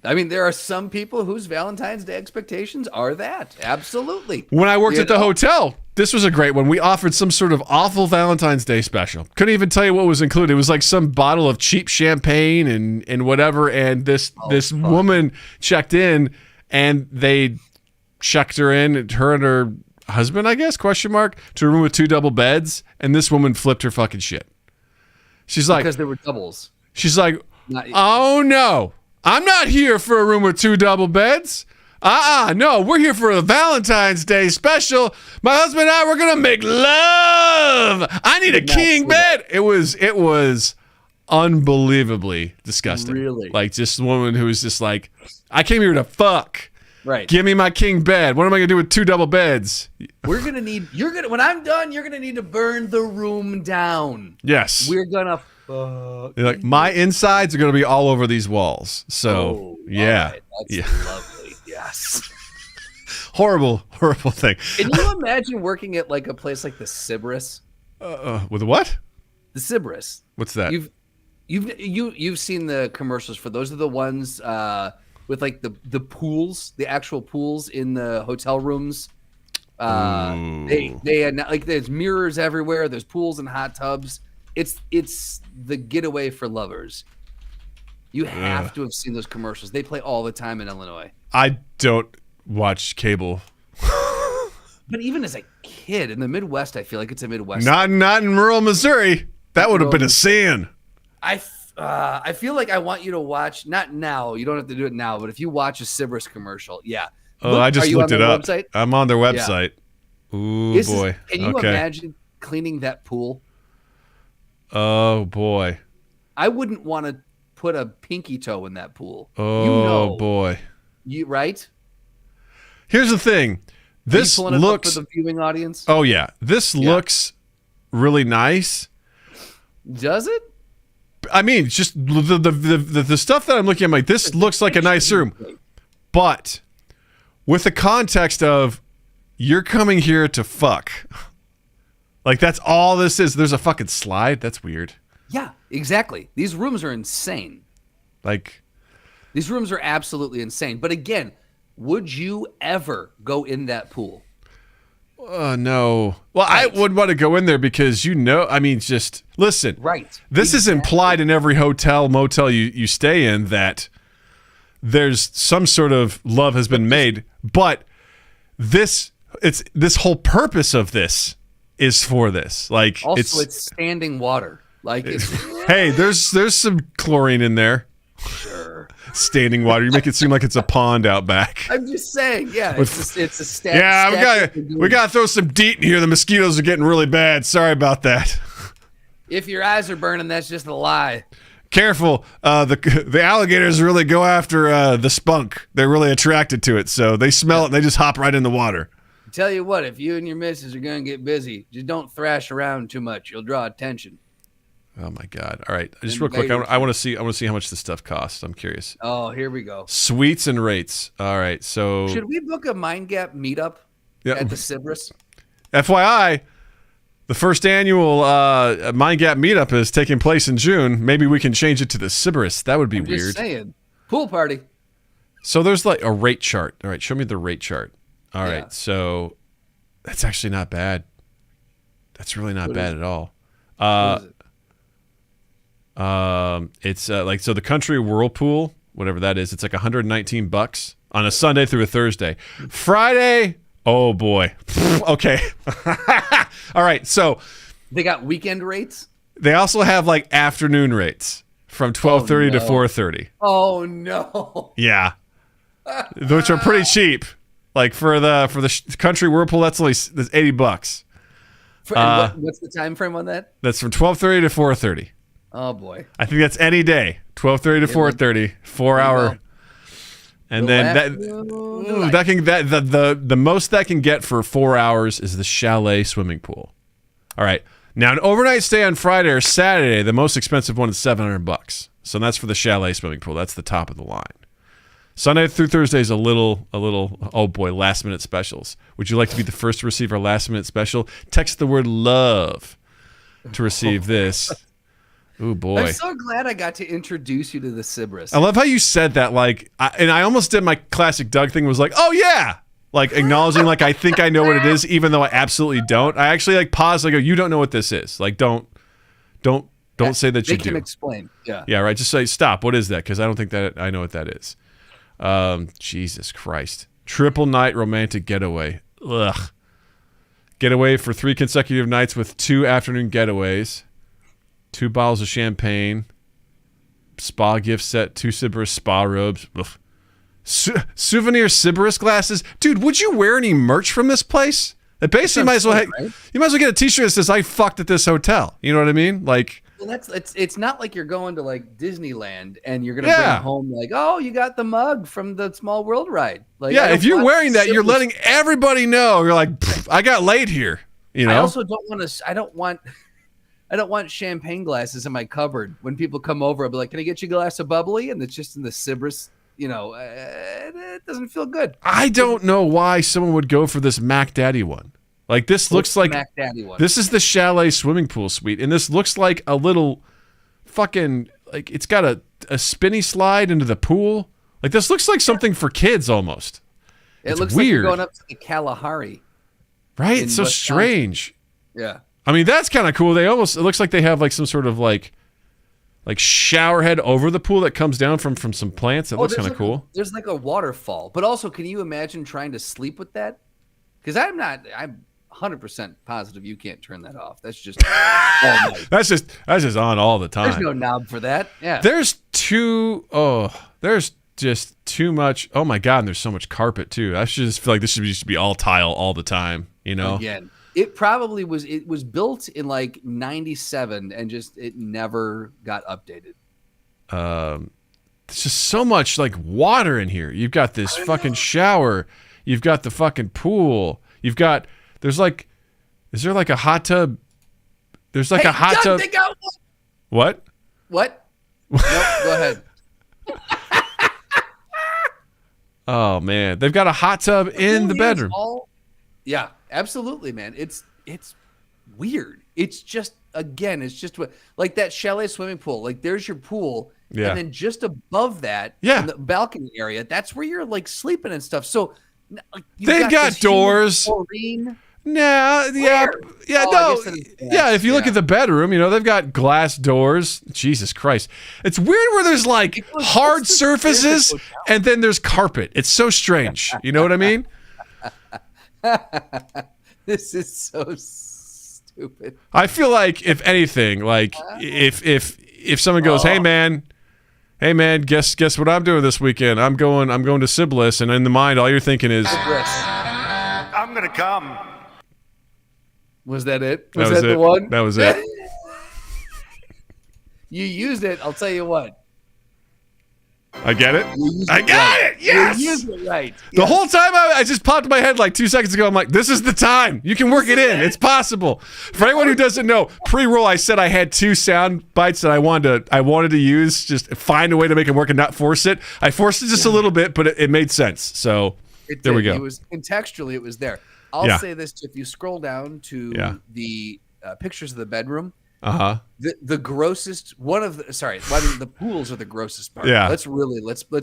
B: I mean, there are some people whose Valentine's Day expectations are that. Absolutely.
A: When I worked at the hotel, this was a great one. We offered some sort of awful Valentine's Day special. Couldn't even tell you what was included. It was like some bottle of cheap champagne and whatever. And this woman checked in, and they checked her in, her and her husband, I guess, to a room with 2 double beds. And this woman flipped her fucking shit. She's like,
B: because there were doubles.
A: She's like, oh no. I'm not here for a room with 2 double beds. No, we're here for a Valentine's Day special. My husband and I, we're going to make love. I need a king bed. It was unbelievably disgusting. Really? Like, just a woman who was just like, I came here to fuck.
B: Right.
A: Give me my king bed. What am I going to do with 2 double beds?
B: When I'm done, you're going to need to burn the room down.
A: Yes.
B: We're going to
A: like, my insides are going to be all over these walls. So, yeah.
B: Right. That's lovely. Yes.
A: Horrible thing.
B: Can you imagine working at like a place like the Sybaris?
A: With what?
B: The Sybaris.
A: What's that?
B: You've seen the commercials for those are the ones with like the pools, the actual pools in the hotel rooms. They like there's mirrors everywhere. There's pools and hot tubs. It's the getaway for lovers. You have to have seen those commercials. They play all the time in Illinois.
A: I don't watch cable.
B: But even as a kid in the Midwest, I feel like it's a Midwest.
A: Not in rural Missouri. That would have been a sin.
B: I feel like I want you to watch, not now. You don't have to do it now, but if you watch a Sybaris commercial, yeah.
A: I just looked it up.
B: Website?
A: I'm on their website. Yeah. Ooh, boy.
B: Can you imagine cleaning that pool?
A: Oh, boy.
B: I wouldn't want to put a pinky toe in that pool.
A: Oh, boy.
B: Right?
A: Here's the thing. This looks
B: for the viewing audience.
A: Oh yeah, this looks really nice.
B: Does it?
A: I mean, just the stuff that I'm looking at, I'm like, this looks like a nice room, but with the context of you're coming here to fuck, like that's all this is. There's a fucking slide. That's weird.
B: Yeah, exactly. These rooms are insane.
A: Like,
B: these rooms are absolutely insane. But again, would you ever go in that pool?
A: No. Well, right. I would want to go in there because, I mean, just listen.
B: Right.
A: This is implied in every hotel, motel you stay in that there's some sort of love has been made. But this whole purpose of this is for this. Like,
B: also, it's standing water. Like,
A: hey, there's some chlorine in there.
B: Sure.
A: Standing water. You make it seem like it's a pond out back.
B: I'm just saying, yeah. It's a stat.
A: Yeah, we got to throw some DEET in here. The mosquitoes are getting really bad. Sorry about that.
B: If your eyes are burning, that's just a lie.
A: Careful. The alligators really go after the spunk. They're really attracted to it. So they smell it and they just hop right in the water.
B: Tell you what, if you and your missus are going to get busy, just don't thrash around too much. You'll draw attention.
A: Oh my God! All right, just real quick, I want to see how much this stuff costs. I'm curious.
B: Oh, here we go.
A: Suites and rates. All right, so
B: should we book a Mind Gap meetup at the Sybaris?
A: FYI, the first annual Mind Gap meetup is taking place in June. Maybe we can change it to the Sybaris. That would be weird.
B: Just saying, pool party.
A: So there's like a rate chart. All right, show me the rate chart. All right, so that's actually not bad. That's really not bad at all.
B: What is it?
A: It's like, so the country whirlpool, whatever that is, it's like $119 on a Sunday through a Thursday. Friday, oh boy. Okay. All right, so
B: they got weekend rates.
A: They also have like afternoon rates from 12:30 to 4:30.
B: Oh no.
A: Yeah. which are pretty cheap. Like for the country whirlpool, that's only that's $80.
B: What's the time frame on that?
A: That's from 12:30 to 4:30.
B: Oh boy.
A: I think that's any day. 12:30 to 4:30, 4 hour. And then the most that can get for 4 hours is the chalet swimming pool. All right. Now an overnight stay on Friday or Saturday, the most expensive one is $700. So that's for the chalet swimming pool. That's the top of the line. Sunday through Thursday is a little, oh boy, last minute specials. Would you like to be the first to receive our last minute special? Text the word love to receive this. Oh boy.
B: I'm so glad I got to introduce you to the Cerberus.
A: I love how you said that, and I almost did my classic Doug thing, was like, oh yeah, like acknowledging like I think I know what it is, even though I absolutely don't. I actually like pause, like, go, you don't know what this is. Like, don't say that you do.
B: They can explain. Yeah.
A: Yeah, right. Just say, stop. What is that? Because I don't think that I know what that is. Jesus Christ. Triple night romantic getaway. Ugh. Getaway for 3 consecutive nights with 2 afternoon getaways. 2 bottles of champagne. Spa gift set. 2 Cerberus spa robes. Souvenir Cerberus glasses. Dude, would you wear any merch from this place? Basically, you might as well get a t-shirt that says, I fucked at this hotel. You know what I mean? Like,
B: well, it's not like you're going to like Disneyland and you're gonna bring home like, oh, you got the mug from the Small World ride. Like,
A: yeah, if you're wearing that, you're letting everybody know. You're like, I got laid here. You know.
B: I also don't want to. I don't want champagne glasses in my cupboard. When people come over, I'll be like, can I get you a glass of bubbly? And it's just in the Cerberus. You know, it doesn't feel good.
A: I don't know why someone would go for this Mac Daddy one. Like, this looks like
B: Mac Daddy one.
A: This is the chalet swimming pool suite, and this looks like a little fucking, like, it's got a spinny slide into the pool. Like, this looks like something for kids almost.
B: It looks weird. Like you're going up to the Kalahari.
A: Right? It's so strange.
B: Yeah.
A: I mean, that's kind of cool. It looks like they have like some sort of like shower head over the pool that comes down from some plants. It looks kind of cool.
B: There's like a waterfall. But also, can you imagine trying to sleep with that? Because I'm 100% positive you can't turn that off. That's just all night.
A: That's just on all the time.
B: There's no knob for that. Yeah.
A: There's just too much. Oh my God, and there's so much carpet too. I just feel like this should be all tile all the time, you know?
B: Again, it probably was. It was built in like 97 and just it never got updated.
A: There's just so much like water in here. You've got this fucking shower. You've got the fucking pool. Is there like a hot tub? There's like a hot tub. What?
B: What? Nope, go ahead.
A: Oh man, they've got a hot tub in the bedroom.
B: Yeah, absolutely, man. It's weird. It's just like that chalet swimming pool. Like, there's your pool, and then just above that, in the balcony area, that's where you're like sleeping and stuff. So like,
A: they've got doors. No, if you look at the bedroom, you know, they've got glass doors. Jesus Christ. It's weird where there's like hard surfaces and then there's carpet. It's so strange. You know what I mean?
B: This is so stupid.
A: I feel like, if anything, like if someone goes, hey man, guess what I'm doing this weekend? I'm going to Siblis, and in the mind all you're thinking is,
E: I'm gonna come.
B: Was that it? Was that the one?
A: That was it.
B: You used it. I'll tell you what.
A: I get it. I got it. Yes.
B: You used it right.
A: The whole time I just popped in my head like 2 seconds ago. I'm like, this is the time. You can work it in. It's possible. For anyone who doesn't know, pre-roll, I said I had 2 sound bites that I wanted to use. Just find a way to make it work and not force it. I forced it just a little bit, but it made sense. So there we go.
B: It was contextually, it was there. I'll say this: if you scroll down to the pictures of the bedroom, the grossest one of the the pools are the grossest part.
A: Yeah.
B: Let's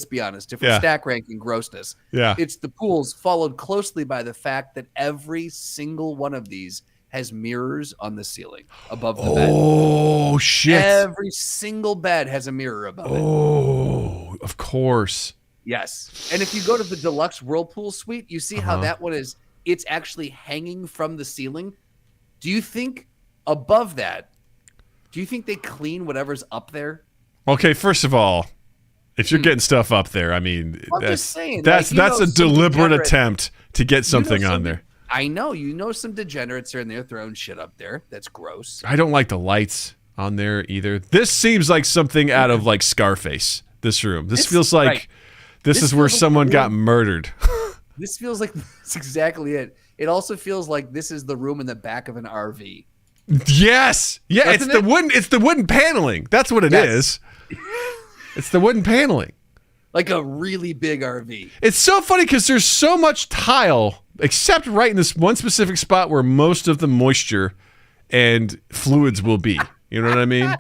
B: be honest. If we're stack ranking grossness, it's the pools, followed closely by the fact that every single one of these has mirrors on the ceiling above the bed.
A: Oh shit!
B: Every single bed has a mirror above it.
A: Oh, of course.
B: Yes, and if you go to the deluxe whirlpool suite, you see how that one is. It's actually hanging from the ceiling. Do you think above that? Do you think they clean whatever's up there?
A: Okay, first of all, If you're getting stuff up there, I mean,
B: I'm just saying,
A: that's a
B: some
A: deliberate
B: degenerate-
A: attempt to get something on there.
B: I know, some degenerates are in there throwing shit up there. That's gross.
A: I don't like the lights on there either. This seems like something out of like Scarface. This room. This feels like
B: right.
A: this is
B: This
A: where
B: feels like
A: someone
B: the
A: got
B: room-
A: murdered.
B: This feels like that's exactly it. It also feels like this is the room in the back of an RV.
A: Yes. Yeah,
B: Doesn't
A: it's the wooden paneling. That's what it is. It's the wooden paneling.
B: Like a really big RV.
A: It's so funny because there's so much tile, except right in this one specific spot where most of the moisture and fluids will be. You know what I mean?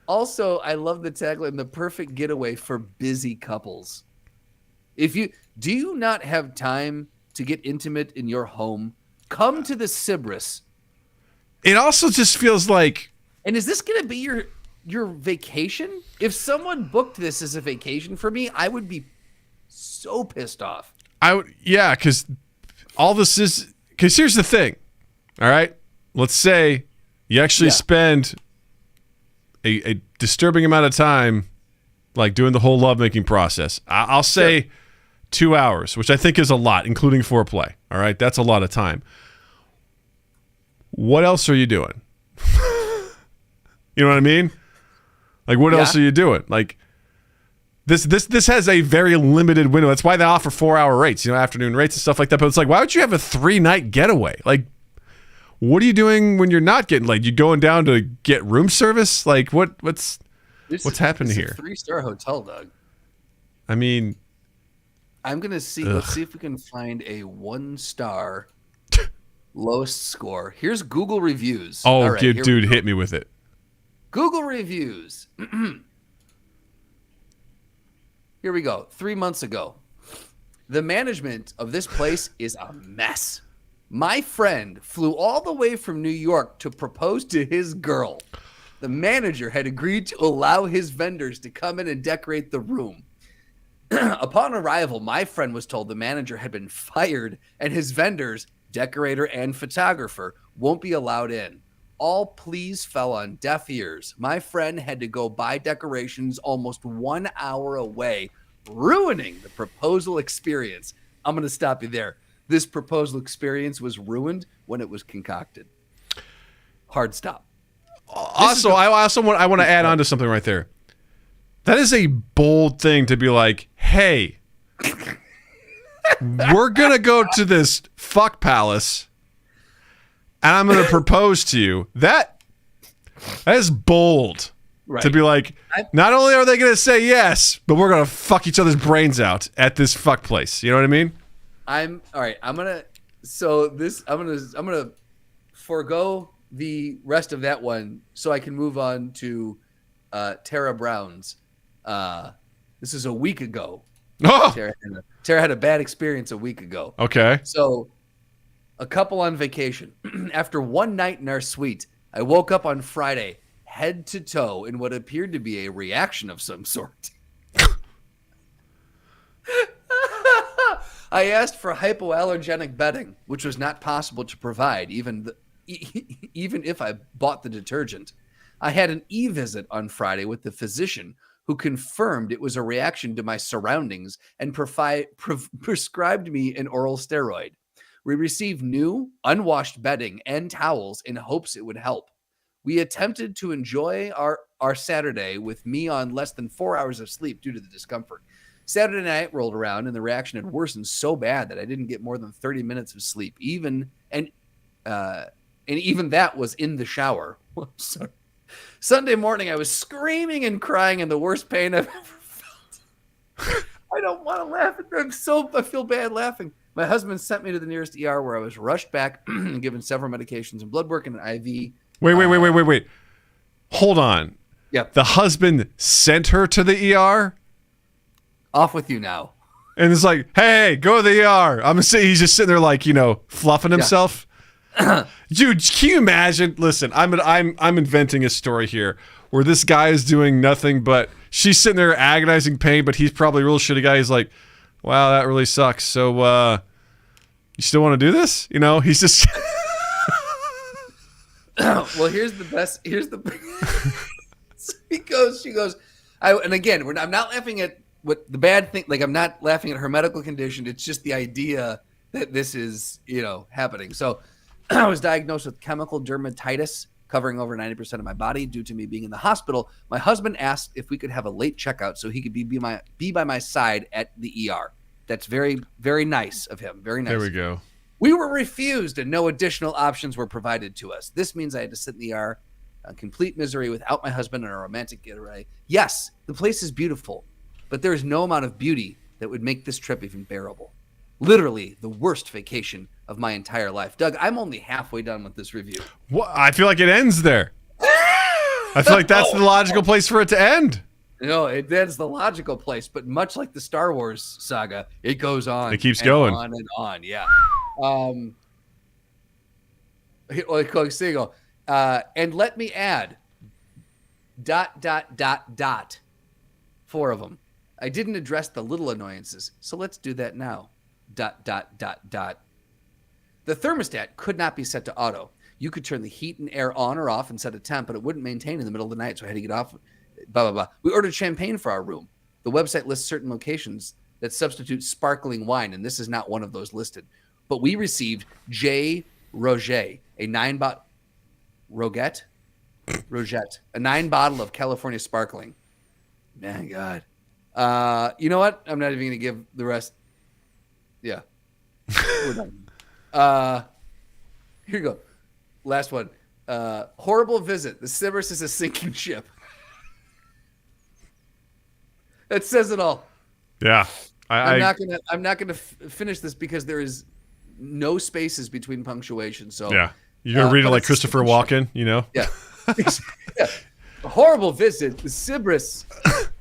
B: Also, I love the tagline, the perfect getaway for busy couples. Do you not have time to get intimate in your home? Come to the Sybaris.
A: It also just feels like,
B: And is this going to be your vacation? If someone booked this as a vacation for me, I would be so pissed off.
A: because all this is, because here's the thing. All right. Let's say you actually spend a disturbing amount of time like doing the whole lovemaking process. I'll say 2 hours, which I think is a lot, including foreplay. All right. That's a lot of time. What else are you doing? You know what I mean? Like, what else are you doing? Like, this has a very limited window. That's why they offer 4-hour rates, afternoon rates and stuff like that. But it's like, why would you have a 3-night getaway? Like, what are you doing when you're not getting, like, you going down to get room service? Like, what's happening here?
B: It's a 3-star hotel, Doug.
A: I mean,
B: I'm going to see. Let's see if we can find a 1-star lowest score. Here's Google reviews.
A: oh,
B: All right,
A: dude, hit me with it.
B: Google reviews. Here we go. 3 months ago. The management of this place is a mess. My friend flew all the way from New York to propose to his girl. The manager had agreed to allow his vendors to come in and decorate the room. Upon arrival, my friend was told the manager had been fired and his vendors, decorator and photographer, won't be allowed in. All pleas fell on deaf ears. My friend had to go buy decorations almost 1 hour away, ruining the proposal experience. I'm going to stop you there. This proposal experience was ruined when it was concocted. Hard stop.
A: Also, I want to add on to something right there. That is a bold thing to be like, hey, we're going to go to this fuck palace and I'm going to propose to you. That is bold.
B: Right.
A: To be like, not only are they going to say yes, but we're going to fuck each other's brains out at this fuck place. You know what I mean?
B: I'm gonna forego the rest of that one so I can move on to Tara Brown's. This is a week ago.
A: Oh,
B: Tara had a bad experience a week ago.
A: okay.
B: So, a couple on vacation. After one night in our suite, I woke up on Friday, head to toe, in what appeared to be a reaction of some sort. I asked for hypoallergenic bedding, which was not possible to provide, even if I bought the detergent. I had an e-visit on Friday with the physician who confirmed it was a reaction to my surroundings and prescribed me an oral steroid. We received new, unwashed bedding and towels in hopes it would help. We attempted to enjoy our Saturday with me on less than 4 hours of sleep due to the discomfort. Saturday night rolled around and the reaction had worsened so bad that I didn't get more than 30 minutes of sleep, even that was in the shower. Sorry. Sunday morning, I was screaming and crying in the worst pain I've ever felt. I don't want to laugh. I feel bad laughing. My husband sent me to the nearest ER where I was rushed back and given several medications and blood work and an IV.
A: Wait. Hold on.
B: Yep.
A: The husband sent her to the ER?
B: Off with you now.
A: And it's like, hey, go to the ER. He's just sitting there like, fluffing himself. Dude, can you imagine? Listen, I'm inventing a story here where this guy is doing nothing but she's sitting there agonizing pain, but he's probably a real shitty guy. He's like, wow, that really sucks. So, you still want to do this? He's just.
B: Well, here's the. She goes. And again, I'm not laughing at what the bad thing, like I'm not laughing at her medical condition. It's just the idea that this is, happening. So I was diagnosed with chemical dermatitis covering over 90% of my body due to me being in the hospital. My husband asked if we could have a late checkout so he could be by my side at the ER. That's very, very nice of him. Very nice.
A: There we go.
B: We were refused and no additional options were provided to us. This means I had to sit in the ER, complete misery without my husband and a romantic getaway. Yes, the place is beautiful, but there is no amount of beauty that would make this trip even bearable. Literally the worst vacation of my entire life. Doug, I'm only halfway done with this review.
A: What? I feel like it ends there. I feel like that's the logical place for it to end.
B: No, that's the logical place, but much like the Star Wars saga, it goes on.
A: It keeps going.
B: On and on, yeah. And let me add, ... 4 of them. I didn't address the little annoyances, so let's do that now. ... The thermostat could not be set to auto. You could turn the heat and air on or off and set a temp, but it wouldn't maintain in the middle of the night, so I had to get off. Blah, blah, blah. We ordered champagne for our room. The website lists certain locations that substitute sparkling wine, and this is not one of those listed. But we received J. Roget, a 9-bottle a 9-bottle of California sparkling. Man, God. You know what? I'm not even going to give the rest. Yeah. We're done. Here you go. Last one. Horrible visit. The Cerberus is a sinking ship. That says it all.
A: Yeah.
B: I'm not gonna finish this because there is no spaces between punctuation. So
A: yeah, you're gonna read it like Christopher Walken,
B: Yeah. Yeah. A horrible visit. The Cerberus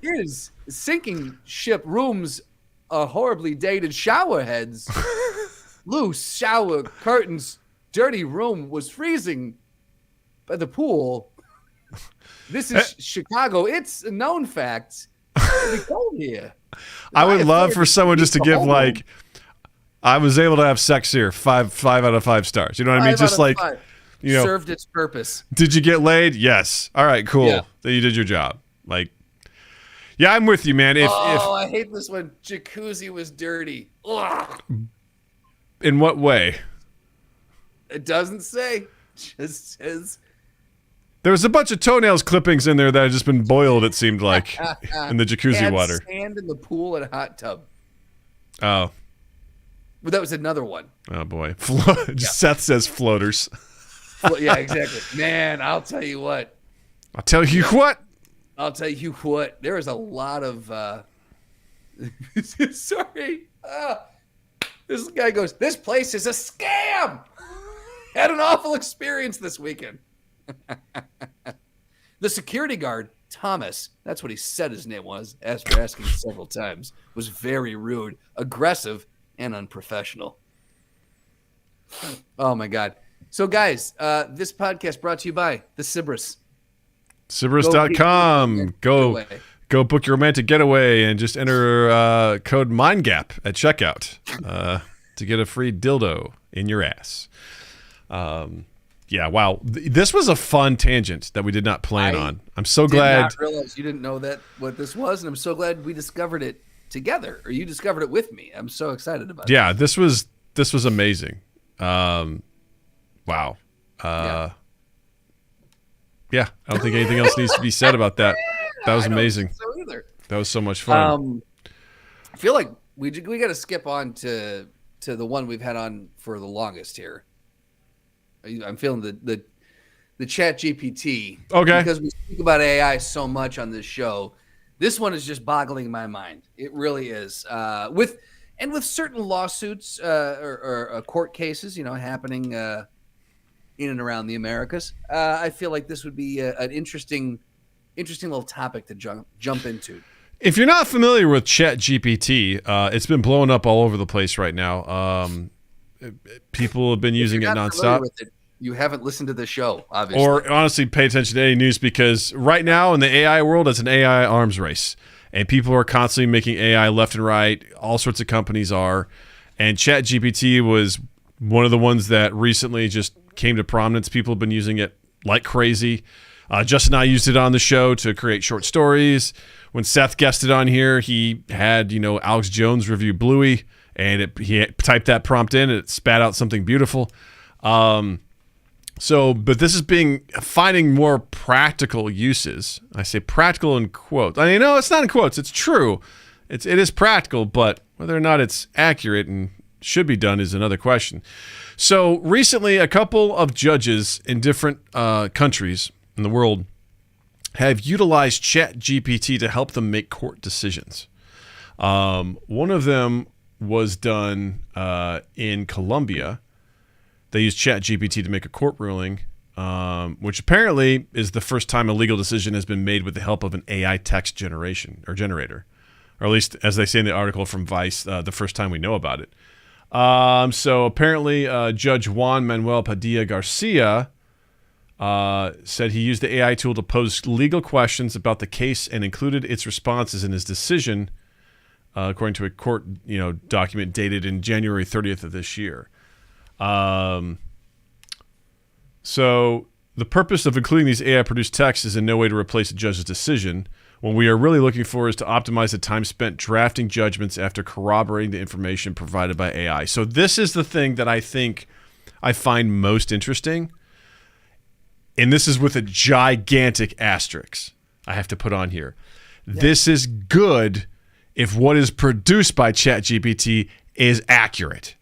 B: is a sinking ship. Rooms are horribly dated. Shower heads loose. Shower curtains. Dirty room. Was freezing by the pool. This is Chicago. It's a known fact. It's really cold here.
A: I would love for someone just to give like, I was able to have sex here, 5 out of 5 stars. You know what I mean? Just like,
B: 5. Served its purpose.
A: Did you get laid? Yes. All right, cool.
B: Yeah.
A: Then you did your job. Like, yeah, I'm with you, man.
B: I hate this one. Jacuzzi was dirty. Ugh.
A: In what way?
B: It doesn't say. Just says.
A: There was a bunch of toenails clippings in there that had just been boiled, it seemed like, in the jacuzzi water.
B: Sand in the pool and a hot tub.
A: Oh.
B: But that was another one.
A: Oh, boy. Seth says floaters.
B: Yeah, exactly. Man, I'll tell you what.
A: I'll tell you what.
B: There is a lot of... Sorry. This guy goes, this place is a scam. Had an awful experience this weekend. The security guard, Thomas, that's what he said his name was, after asking several times, was very rude, aggressive, and unprofessional. Oh, my God. So, guys, this podcast brought to you by the Cerberus.
A: Cerberus.com. Go book your romantic getaway and just enter code MINDGAP at checkout to get a free dildo in your ass. Yeah, wow. This was a fun tangent that we did not plan on. I'm so glad.
B: I did not realize you didn't know what this was, and I'm so glad we discovered it together, or you discovered it with me. I'm so excited about it.
A: Yeah, this was amazing. Wow. Yeah, I don't think anything else needs to be said about that. That was amazing.
B: I don't think so either.
A: That was so much fun.
B: I feel like we got to skip on to the one we've had on for the longest here. I'm feeling the Chat GPT.
A: Okay.
B: Because we speak about AI so much on this show. This one is just boggling my mind. It really is. With certain lawsuits or court cases, happening in and around the Americas, I feel like this would be an interesting little topic to jump into.
A: If you're not familiar with Chat GPT, it's been blowing up all over the place right now. People have been using it nonstop.
B: You haven't listened to the show, obviously.
A: Or honestly, pay attention to any news, because right now in the AI world, it's an AI arms race. And people are constantly making AI left and right. All sorts of companies are. And ChatGPT was one of the ones that recently just came to prominence. People have been using it like crazy. Justin and I used it on the show to create short stories. When Seth guested on here, he had, Alex Jones review Bluey, and he typed that prompt in, and it spat out something beautiful. But this is finding more practical uses. I say practical in quotes. I mean, no, it's not in quotes. It's true. It is practical, but whether or not it's accurate and should be done is another question. So recently, a couple of judges in different countries in the world have utilized ChatGPT to help them make court decisions. One of them was done in Colombia. They used ChatGPT to make a court ruling, which apparently is the first time a legal decision has been made with the help of an AI text generator, or at least, as they say in the article from Vice, the first time we know about it. So apparently, Judge Juan Manuel Padilla Garcia said he used the AI tool to pose legal questions about the case and included its responses in his decision, according to a court document dated in January 30th of this year. So the purpose of including these AI-produced texts is in no way to replace a judge's decision. What we are really looking for is to optimize the time spent drafting judgments after corroborating the information provided by AI. So this is the thing that I think I find most interesting. And this is with a gigantic asterisk I have to put on here. Yeah. This is good if what is produced by ChatGPT is accurate.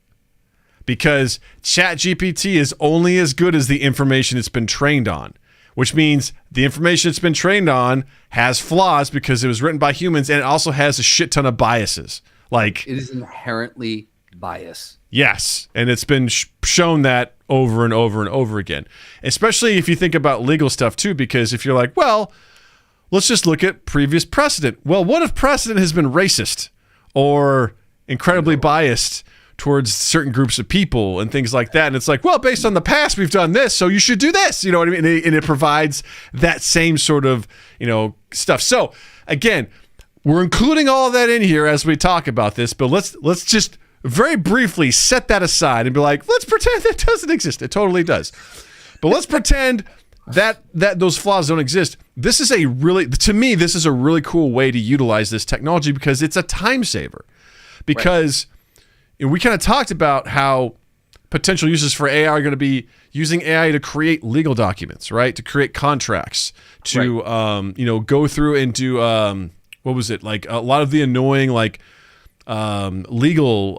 A: Because ChatGPT is only as good as the information it's been trained on, which means the information it's been trained on has flaws because it was written by humans, and it also has a shit ton of biases. Like,
B: it is inherently biased.
A: Yes, and it's been shown that over and over and over again, especially if you think about legal stuff too, because if you're like, well, let's just look at previous precedent. Well, what if precedent has been racist or incredibly biased towards certain groups of people and things like that? And it's like, well, based on the past, we've done this, so you should do this. You know what I mean? And it provides that same sort of, stuff. So again, we're including all of that in here as we talk about this, but let's just very briefly set that aside and be like, let's pretend that doesn't exist. It totally does. But let's pretend that those flaws don't exist. This is to me, this is a really cool way to utilize this technology because it's a time saver. Because we kind of talked about how potential uses for AI are going to be using AI to create legal documents, right? To create contracts, to go through and do what was it, like a lot of the annoying legal,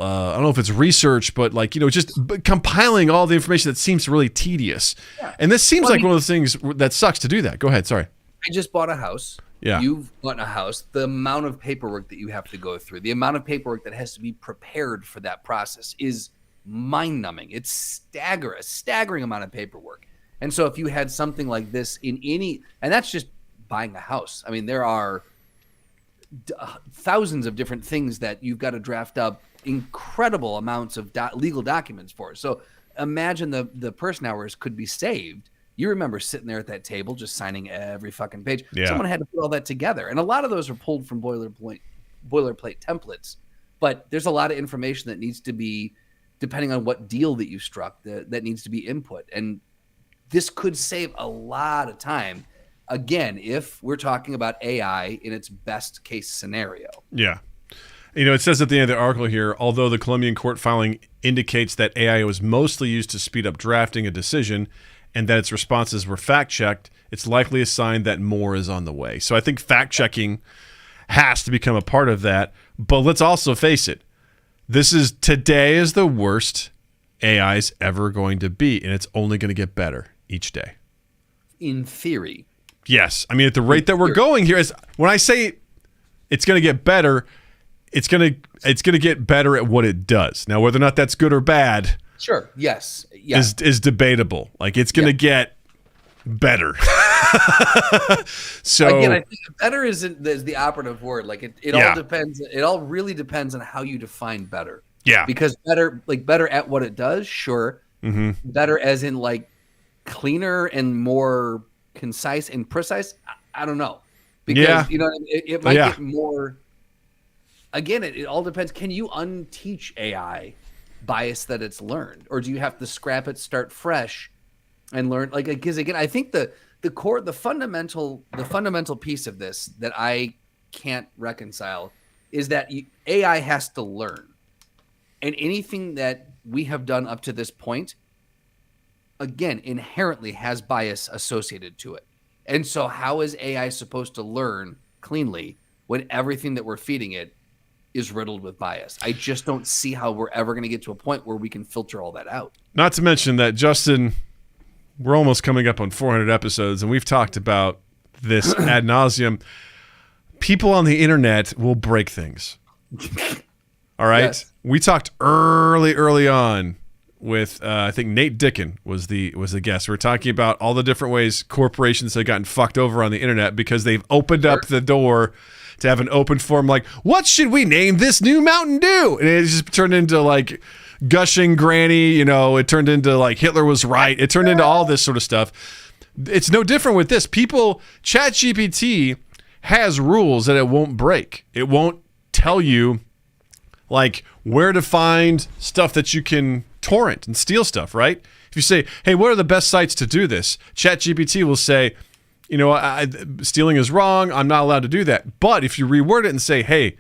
A: I don't know if it's research, but just compiling all the information that seems really tedious. Yeah. And this seems like one of those things that sucks to do that. Go ahead. Sorry.
B: I just bought a house. Yeah. You've bought a house. The amount of paperwork that you have to go through, the amount of paperwork that has to be prepared for that process is mind-numbing. It's a staggering amount of paperwork. And so if you had something like this and that's just buying a house. I mean, there are thousands of different things that you've got to draft up incredible amounts of legal documents for. So imagine the person hours could be saved. You remember sitting there at that table just signing every fucking page. Yeah. Someone had to put all that together. And a lot of those are pulled from boilerplate templates. But there's a lot of information that needs to be, depending on what deal that you struck, that needs to be input. And this could save a lot of time. Again, if we're talking about AI in its best case scenario.
A: Yeah. It says at the end of the article here, although the Colombian court filing indicates that AI was mostly used to speed up drafting a decision and that its responses were fact-checked, it's likely a sign that more is on the way. So I think fact-checking has to become a part of that. But let's also face it. Today is the worst AI's ever going to be, and it's only going to get better each day.
B: In theory.
A: Yes. I mean, at the rate that we're going here, when I say it's going to get better, it's going to get better at what it does. Now, whether or not that's good or bad,
B: sure, yes,
A: is debatable. Like, it's going to get better. So
B: again, I think better is the operative word. Like it all depends. It all really depends on how you define better.
A: Yeah.
B: Because better at what it does, sure. Mm-hmm. Better as in cleaner and more concise and precise. I don't know. Because it might get more. Again, it all depends. Can you unteach AI bias that it's learned, or do you have to scrap it, start fresh, and learn? Because again, I think the the fundamental piece of this that I can't reconcile is that AI has to learn, and anything that we have done up to this point, again, inherently has bias associated to it. And so how is AI supposed to learn cleanly when everything that we're feeding it is riddled with bias? I just don't see how we're ever going to get to a point where we can filter all that out.
A: Not to mention that, Justin, we're almost coming up on 400 episodes, and we've talked about this ad nauseum. People on the internet will break things. All right?
B: Yes.
A: We talked early on with I think Nate Dickin was the guest. We were talking about all the different ways corporations have gotten fucked over on the internet because they've opened up the door to have an open forum like, what should we name this new Mountain Dew? And it just turned into like gushing granny, you know, it turned into like Hitler was right. It turned into all this sort of stuff. It's no different with this. ChatGPT has rules that it won't break. It won't tell you like where to find stuff that you can torrent and steal stuff, right? If you say, hey, what are the best sites to do this? ChatGPT will say, you know, stealing is wrong. I'm not allowed to do that. But if you reword it and say, hey,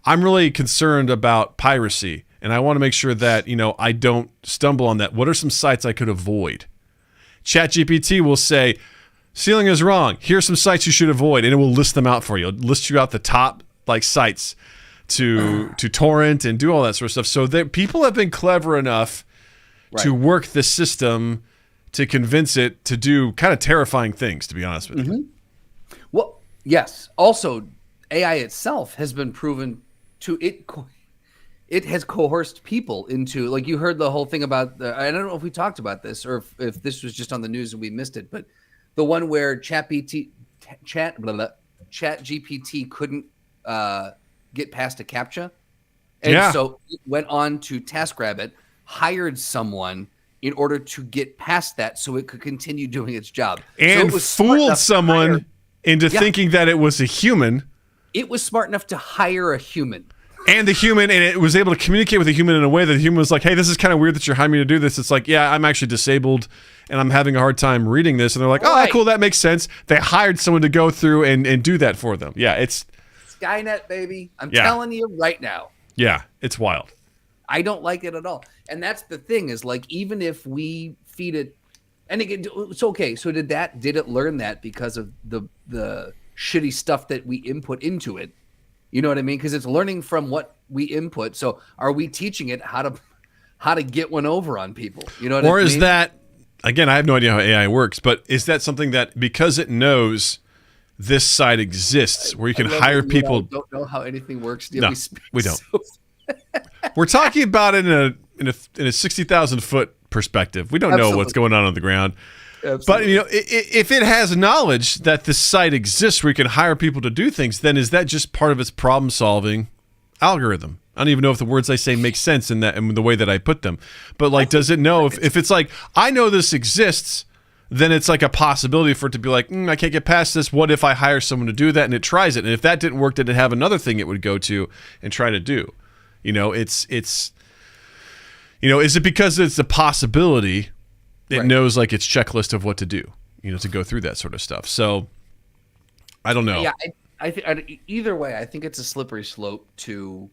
A: I'm really concerned about piracy and I want to make sure that, you know, I don't stumble on that. What are some sites I could avoid? ChatGPT will say, stealing is wrong. Here's some sites you should avoid. And it will list them out for you. It'll list you out the top like sites to torrent and do all that sort of stuff. So people have been clever enough to work the system to convince it to do kind of terrifying things, to be honest with you.
B: Well, yes. Also, AI itself has been proven to it has coerced people into, like, you heard the whole thing about I don't know if we talked about this or if this was just on the news and we missed it, but the one where ChatGPT couldn't get past a CAPTCHA, and so it went on to TaskRabbit, hired someone in order to get past that so it could continue doing its job.
A: And
B: so it
A: fooled someone into thinking that it was a human.
B: It was smart enough to hire a human.
A: And it was able to communicate with a human in a way that the human was like, hey, this is kind of weird that you're hiring me to do this. It's like, yeah, I'm actually disabled and I'm having a hard time reading this. And they're like, oh, cool, that makes sense. They hired someone to go through and do that for them. Yeah, it's
B: Skynet, baby. I'm telling you right now.
A: Yeah, it's wild.
B: I don't like it at all. And that's the thing is, like, even if we feed it, and again, it's okay. So did it learn that because of the shitty stuff that we input into it? You know what I mean? Because it's learning from what we input. So are we teaching it how to get one over on people? You know what I mean?
A: Or is that, again, I have no idea how AI works, but is that something that because it knows this site exists where you can hire people?
B: Don't know how anything works.
A: No, we don't. We're talking about it in a 60,000 foot perspective. We don't know what's going on the ground.
B: Absolutely.
A: But, you know, if it has knowledge that this site exists where you can hire people to do things, then is that just part of its problem-solving algorithm? I don't even know if the words I say make sense in the way that I put them. But, like, does it know if it's like, I know this exists, then it's like a possibility for it to be like, I can't get past this. What if I hire someone to do that? And it tries it. And if that didn't work, then it have another thing it would go to and try to do. You know, it's you know, is it because it's a possibility? It knows like its checklist of what to do, you know, to go through that sort of stuff. So I don't know.
B: Yeah, I think either way, I think it's a slippery slope to,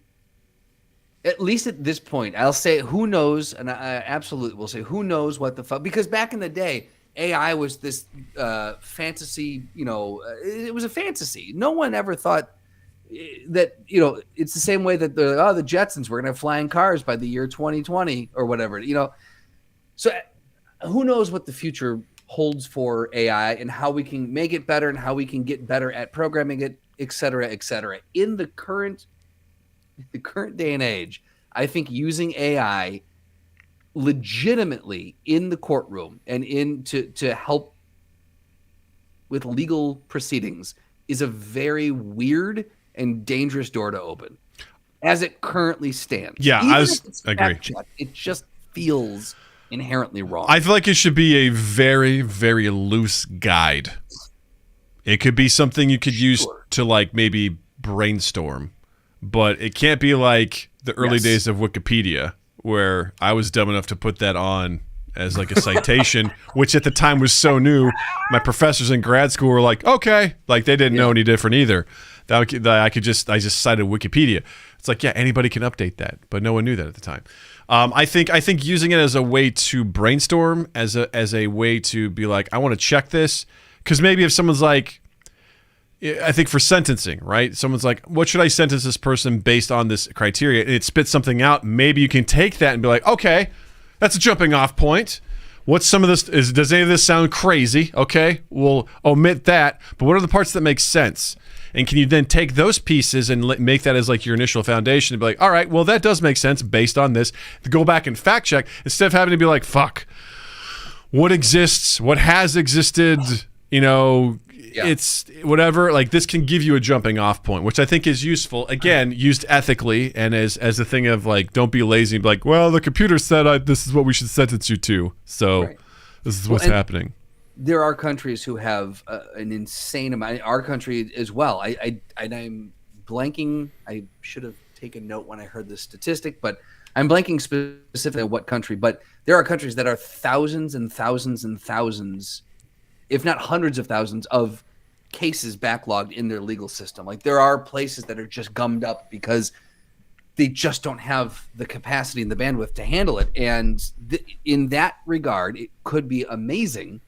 B: at least at this point. I'll say who knows, and I absolutely will say who knows what the fuck, because back in the day, AI was this fantasy. You know, it was a fantasy. No one ever thought that, you know, it's the same way that the Jetsons were gonna have flying cars by the year 2020 or whatever. You know, so. Who knows what the future holds for AI and how we can make it better and how we can get better at programming it, et cetera, et cetera. In the current day and age, I think using AI legitimately in the courtroom and to help with legal proceedings is a very weird and dangerous door to open as it currently stands.
A: Yeah, I agree.
B: It just feels inherently wrong.
A: I feel like it should be a very, very loose guide. It could be something you could use to like maybe brainstorm, but it can't be like the early days of Wikipedia where I was dumb enough to put that on as like a citation, which at the time was so new. My professors in grad school were like, okay, like they didn't know any different either. I just cited Wikipedia. It's like, yeah, anybody can update that, but no one knew that at the time. I think using it as a way to brainstorm, as a way to be like, I want to check this, because maybe if someone's like, I think for sentencing, right? Someone's like, what should I sentence this person based on this criteria? And it spits something out. Maybe you can take that and be like, okay, that's a jumping off point. What's some of this? Does any of this sound crazy? Okay, we'll omit that. But what are the parts that make sense? And can you then take those pieces and make that as like your initial foundation and be like, all right, well, that does make sense based on this. Go back and fact check instead of having to be like, fuck, what exists? What has existed? You know, it's whatever. Like, this can give you a jumping off point, which I think is useful. Again, used ethically and as a thing of like, don't be lazy and be like, well, the computer said this is what we should sentence you to. So this is what's happening.
B: There are countries who have an insane amount. Our country as well. I'm blanking. I should have taken note when I heard this statistic, but I'm blanking specifically on what country. But there are countries that are thousands and thousands and thousands, if not hundreds of thousands, of cases backlogged in their legal system. Like, there are places that are just gummed up because they just don't have the capacity and the bandwidth to handle it. And in that regard, it could be amazing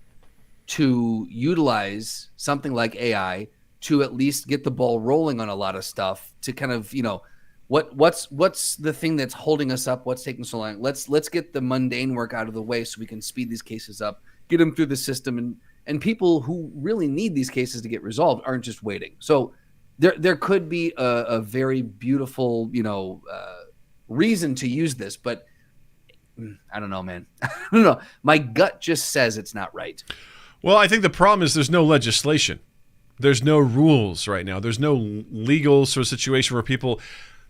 B: to utilize something like AI to at least get the ball rolling on a lot of stuff, to kind of, you know, what's the thing that's holding us up? What's taking so long? Let's get the mundane work out of the way so we can speed these cases up, get them through the system, and people who really need these cases to get resolved aren't just waiting. So there could be a very beautiful, you know, reason to use this, but I don't know, man. I don't know. My gut just says it's not right.
A: Well, I think the problem is there's no legislation. There's no rules right now. There's no legal sort of situation where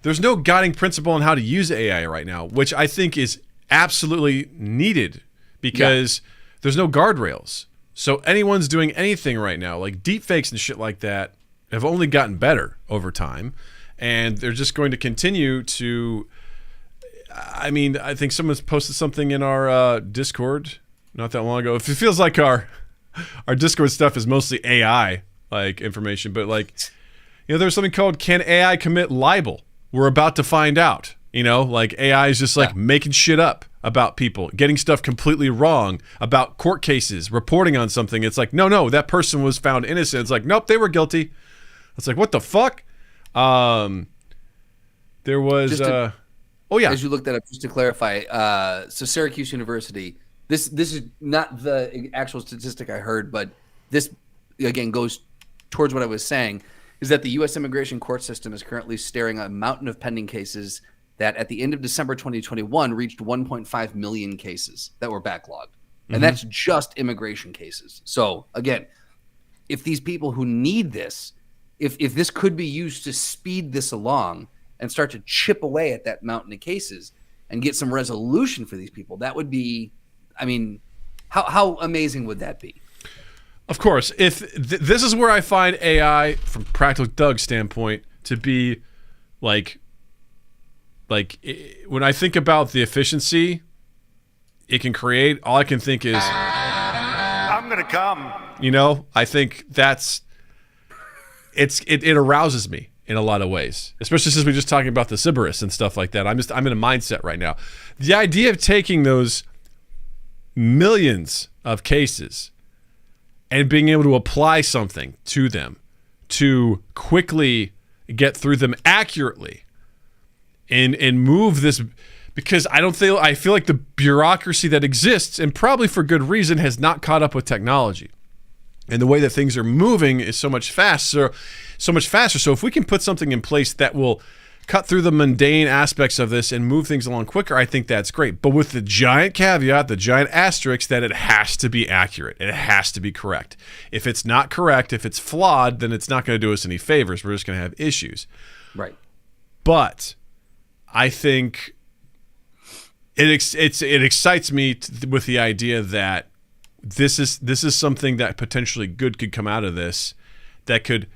A: there's no guiding principle on how to use AI right now, which I think is absolutely needed because there's no guardrails. So anyone's doing anything right now, like deepfakes and shit like that, have only gotten better over time. And they're just going to continue to, I mean, I think someone's posted something in our Discord not that long ago. It feels like our Discord stuff is mostly AI like information, but like, you know, there's something called "Can AI commit libel?" We're about to find out. You know, like AI is just like making shit up about people, getting stuff completely wrong about court cases, reporting on something. It's like, no, that person was found innocent. It's like, nope, they were guilty. It's like, what the fuck? There was as
B: you looked that up, just to clarify, so Syracuse University, this is not the actual statistic I heard, but this again goes towards what I was saying, is that the U.S. immigration court system is currently staring at a mountain of pending cases that at the end of December 2021 reached 1.5 million cases that were backlogged. And that's just immigration cases. So again, if these people who need this, if this could be used to speed this along and start to chip away at that mountain of cases and get some resolution for these people, that would be, I mean, how amazing would that be?
A: Of course, if this is where I find AI, from Practical Doug's standpoint, to be like when I think about the efficiency it can create, all I can think is,
E: I'm gonna come.
A: You know, I think it arouses me in a lot of ways, especially since we're just talking about the Sybaris and stuff like that. I'm in a mindset right now. The idea of taking those millions of cases and being able to apply something to them to quickly get through them accurately and move this, because I feel like the bureaucracy that exists, and probably for good reason, has not caught up with technology. And the way that things are moving is so much faster. So if we can put something in place that will cut through the mundane aspects of this and move things along quicker, I think that's great. But with the giant caveat, the giant asterisk, that it has to be accurate. It has to be correct. If it's not correct, if it's flawed, then it's not going to do us any favors. We're just going to have issues.
B: Right.
A: But I think it excites me with the idea that this is something that potentially good could come out of this, that could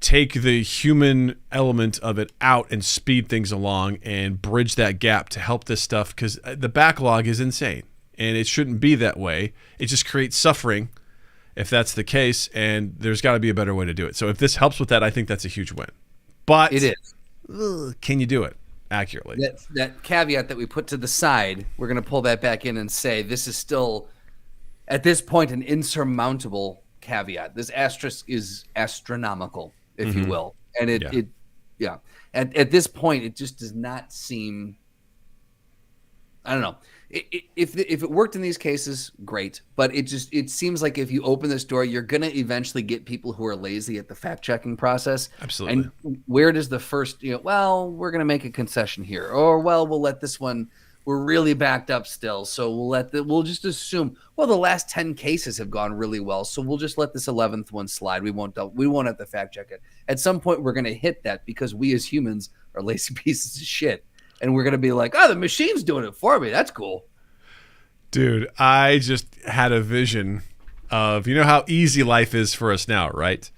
A: take the human element of it out and speed things along and bridge that gap to help this stuff, because the backlog is insane. and it shouldn't be that way. It just creates suffering if that's the case, and there's got to be a better way to do it. So if this helps with that, I think that's a huge win. But
B: It is.
A: can you do it accurately?
B: That caveat that we put to the side, we're going to pull that back in and say this is still, at this point, an insurmountable caveat. This asterisk is astronomical, if you will. And at this point, it just does not seem, I don't know. If it worked in these cases, great. But it seems like if you open this door, you're going to eventually get people who are lazy at the fact checking process.
A: Absolutely.
B: And where does the first, well, we're going to make a concession here, or well, we'll let this one. We're really backed up still, so we'll just assume. Well, the last 10 cases have gone really well, so we'll just let this 11th one slide. We won't have to fact check it. At some point, we're going to hit that because we as humans are lazy pieces of shit. And we're going to be like, oh, the machine's doing it for me. That's cool.
A: Dude, I just had a vision of, how easy life is for us now, right?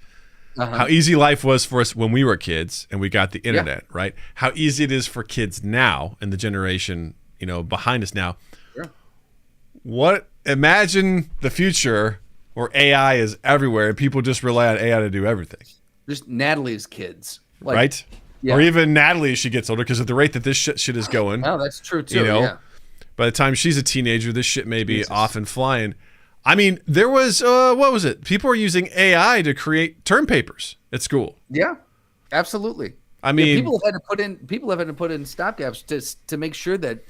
A: How easy life was for us when we were kids and we got the internet, right? How easy it is for kids now and the generation, behind us now. Sure. Imagine the future where AI is everywhere and people just rely on AI to do everything.
B: Just Natalie's kids.
A: Right? Yeah. Or even Natalie as she gets older, because at the rate that this shit is going.
B: Oh, that's true too. Yeah.
A: By the time she's a teenager, this shit may be off and flying. I mean, there was what was it? People were using AI to create term papers at school.
B: Yeah, absolutely.
A: I mean,
B: people have had to put in stopgaps to make sure that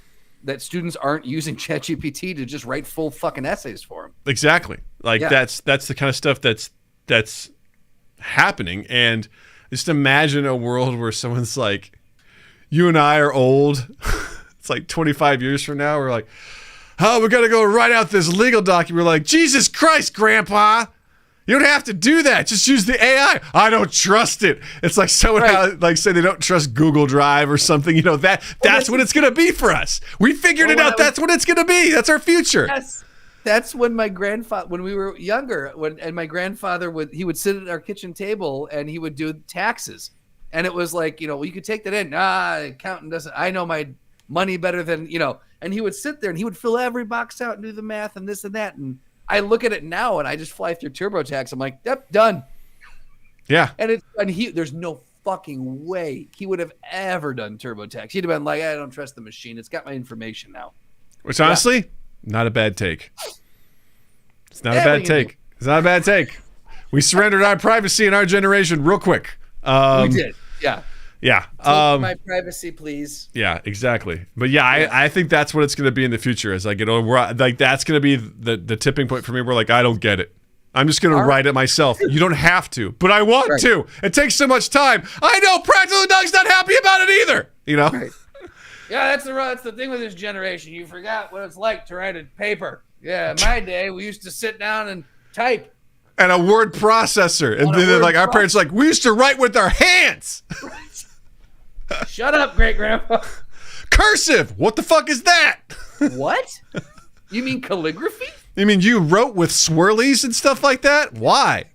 B: students aren't using ChatGPT to just write full fucking essays for them.
A: Exactly. That's the kind of stuff that's happening. And just imagine a world where someone's like, you and I are old. It's like 25 years from now. We're like, oh, we got to go write out this legal document. We're like, Jesus Christ, Grandpa. You don't have to do that. Just use the AI. I don't trust it. It's like someone say they don't trust Google Drive or something. That's what it's going to be for us. We figured it out. That's what it's going to be. That's our future.
B: Yes. That's when when we were younger, and my grandfather would sit at our kitchen table and he would do taxes. And it was like, well, you could take that in. Accountant doesn't, I know my money better than, and he would sit there and he would fill every box out and do the math and this and that. And I look at it now and I just fly through TurboTax. I'm like, yep, done.
A: Yeah.
B: And there's no fucking way he would have ever done TurboTax. He'd have been like, I don't trust the machine. It's got my information now.
A: Which honestly, not a bad take. It's not a bad take. It's not a bad take. We surrendered our privacy in our generation real quick.
B: We did. Yeah.
A: Yeah.
B: Take my privacy, please.
A: Yeah, exactly. But I think that's what it's going to be in the future as I get older. That's going to be the tipping point for me. We're like, I don't get it. I'm just going to write it myself. You don't have to, but I want to. It takes so much time. I know Practical Doug's not happy about it either.
B: Right. Yeah, that's the thing with this generation. You forgot what it's like to write a paper. Yeah, in my day, we used to sit down and type.
A: And a word processor. And then our parents are like, we used to write with our hands.
B: Right. Shut up, great-grandpa.
A: Cursive. What the fuck is that?
B: What? You mean calligraphy?
A: You mean you wrote with swirlies and stuff like that? Why?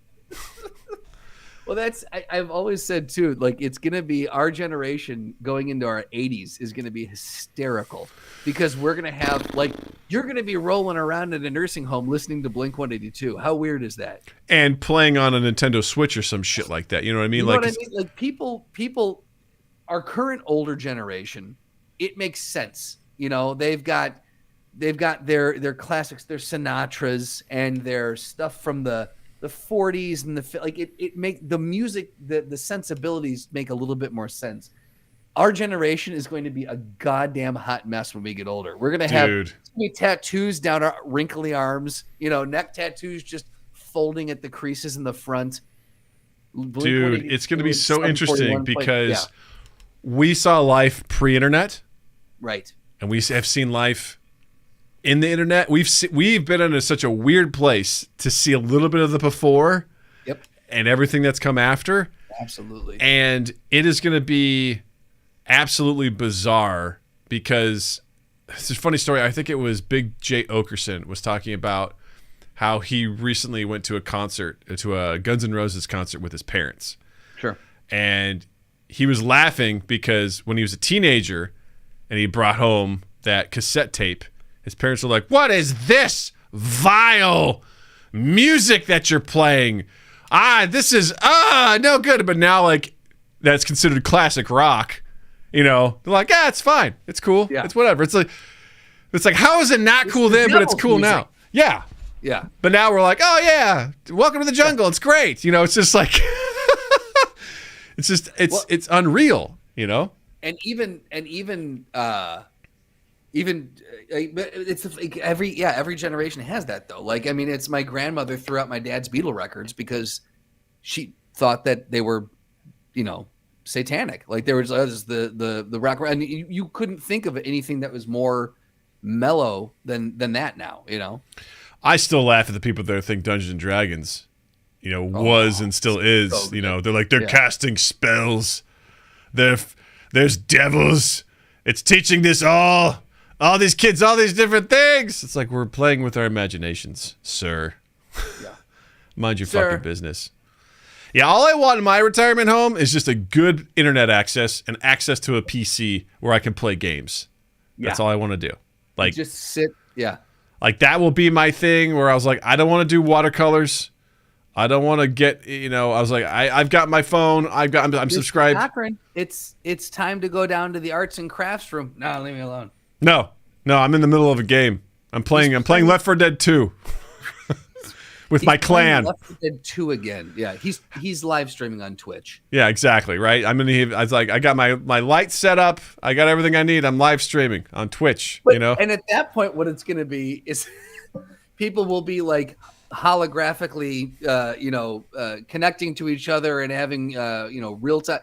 B: Well, I've always said too, like it's going to be our generation going into our 80s is going to be hysterical because we're going to have you're going to be rolling around in a nursing home listening to Blink 182. How weird is that? And
A: playing on a Nintendo Switch or some shit like that. You know what I mean?
B: You know what I mean? Like people, our current older generation, it makes sense. They've got their classics, their Sinatras and their stuff from the 40s and it make the music, the sensibilities make a little bit more sense. Our generation is going to be a goddamn hot mess when we get older. We're going to have tattoos down our wrinkly arms, neck tattoos just folding at the creases in the front.
A: Dude, it's going to be so interesting because we saw life pre-internet.
B: Right.
A: And we have seen life in the internet. We've been in such a weird place to see a little bit of the before and everything that's come after.
B: Absolutely.
A: And it is going to be absolutely bizarre because it's a funny story. I think it was Big J Okerson was talking about how he recently went to a Guns N' Roses concert with his parents.
B: Sure.
A: And he was laughing because when he was a teenager and he brought home that cassette tape His parents are like, what is this vile music that you're playing? This is no good. But now, like, that's considered classic rock. You know, they're like, it's fine. It's cool.
B: Yeah.
A: It's whatever. It's like, how is it not cool then, but it's cool
B: music.
A: now? Yeah.
B: Yeah.
A: But now we're like, oh yeah, welcome to the jungle. It's great. You know, it's just like, it's unreal, you know?
B: And even it's like every generation has that though. Like, I mean, it's my grandmother threw out my dad's Beatle records because she thought that they were, you know, satanic. Like there was the rock, and you couldn't think of anything that was more mellow than that now, you know?
A: I still laugh at the people that think Dungeons and Dragons, you know, was and still is,
B: so
A: you know, they're like, they're casting spells. There's devils. It's teaching this all these kids, all these different things. It's like, we're playing with our imaginations, sir.
B: Yeah.
A: Mind your fucking business. Yeah, all I want in my retirement home is just a good internet access and access to a PC where I can play games. That's all I want to do. Like,
B: just sit. Yeah.
A: Like, that will be my thing where I was like, I don't want to do watercolors. I don't want to get, you know, I was like, I've got my phone. I'm subscribed.
B: Cochran, it's time to go down to the arts and crafts room. No, leave me alone.
A: No, I'm in the middle of a game. I'm playing Left 4 Dead 2 with my clan.
B: Left 4 Dead 2 again. Yeah, he's live streaming on Twitch.
A: Yeah, exactly, right? I was like, I got my lights set up. I got everything I need. I'm live streaming on Twitch, you know?
B: And at that point, what it's going to be is people will be like holographically, connecting to each other and having, real time.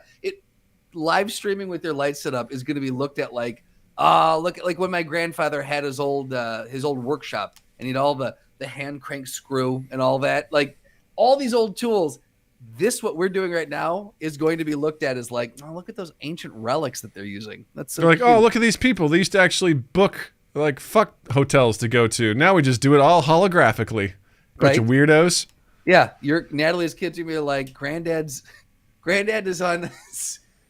B: Live streaming with their lights set up is going to be looked at like, look at like when my grandfather had his old workshop and he'd all the hand crank screw and all that, like all these old tools. What we're doing right now is going to be looked at as like, oh, look at those ancient relics that they're using. That's so
A: they're like,
B: cute.
A: oh, look at these people. They used to actually book like fuck hotels to go to. Now we just do it all holographically. Bunch of weirdos.
B: Yeah, Natalie's kids are gonna be like, granddad is on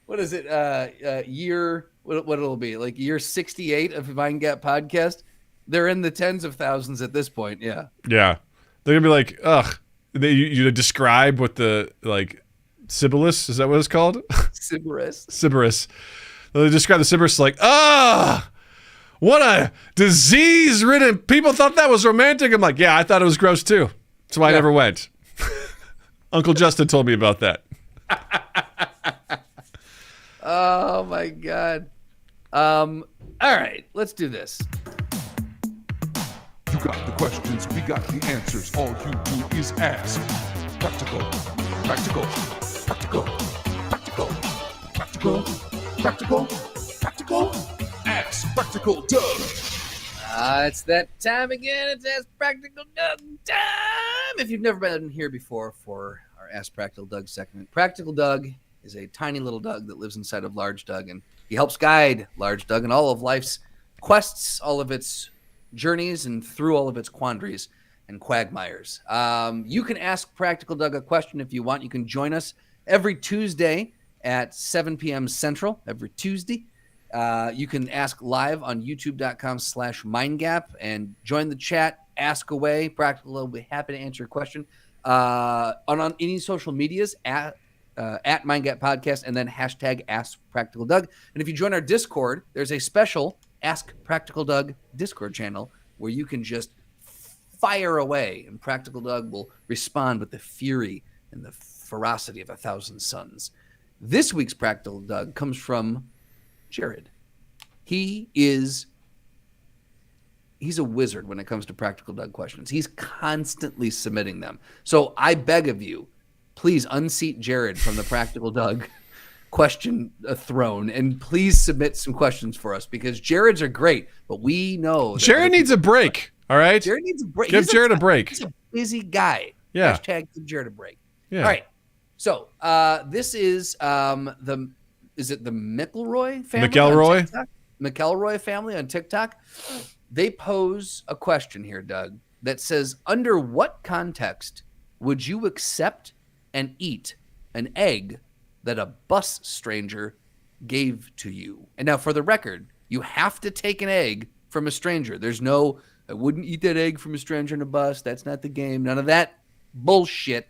B: what is it? Year what it'll be like year 68 of Mind Gap podcast. They're in the tens of thousands at this point. Yeah.
A: Yeah, they're gonna be like, ugh. You describe what the like Sybaris, is that what it's called? Sybaris. They describe the Sybaris like, what a disease-ridden. People thought that was romantic. I'm like, yeah, I thought it was gross too. That's why I never went. Uncle Justin told me about that.
B: Oh my God. All right, let's do this.
D: You got the questions, we got the answers. All you do is ask. Practical. Ask Practical Doug.
B: It's that time again. It's Ask Practical Doug time. If you've never been here before for our Ask Practical Doug segment, Practical Doug is a tiny little Doug that lives inside of Large Doug, and he helps guide Large Doug in all of life's quests, all of its journeys, and through all of its quandaries and quagmires. You can ask Practical Doug a question if you want. You can join us every Tuesday at 7 p.m. Central, every Tuesday. You can ask live on youtube.com/mindgap and join the chat, ask away. Practical will be happy to answer your question. On any social medias at Mindgap Podcast and then hashtag Ask Practical Doug. And if you join our Discord, there's a special Ask Practical Doug Discord channel where you can just fire away and Practical Doug will respond with the fury and the ferocity of 1,000 suns. This week's Practical Doug comes from Jared. He's a wizard when it comes to Practical Doug questions. He's constantly submitting them. So I beg of you, please unseat Jared from the Practical Doug question throne and please submit some questions for us because Jared's are great, but we know
A: Jared needs a break. All right,
B: Jared needs a break.
A: Give Jared a break.
B: He's a busy guy.
A: Yeah.
B: Hashtag give Jared a break.
A: Yeah.
B: All right. So this is the McElroy family? McElroy family on TikTok. They pose a question here, Doug, that says, under what context would you accept and eat an egg that a bus stranger gave to you? And now for the record, you have to take an egg from a stranger. There's no, I wouldn't eat that egg from a stranger in a bus. That's not the game. None of that bullshit.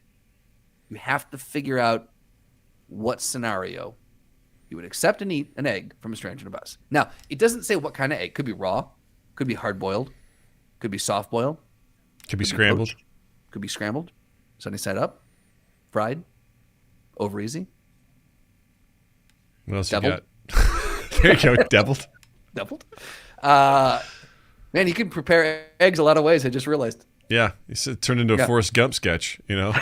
B: You have to figure out what scenario you would accept and eat an egg from a stranger in a bus. Now, it doesn't say what kind of egg. Could be raw, could be hard-boiled, could be soft-boiled.
A: Could be scrambled.
B: Poached, could be scrambled, sunny side up, fried, over easy.
A: What else
B: Deviled.
A: you got? There you go, deviled.
B: Deviled. Man, you can prepare eggs a lot of ways. I just realized.
A: Yeah, it turned into a Forrest Gump sketch, you know?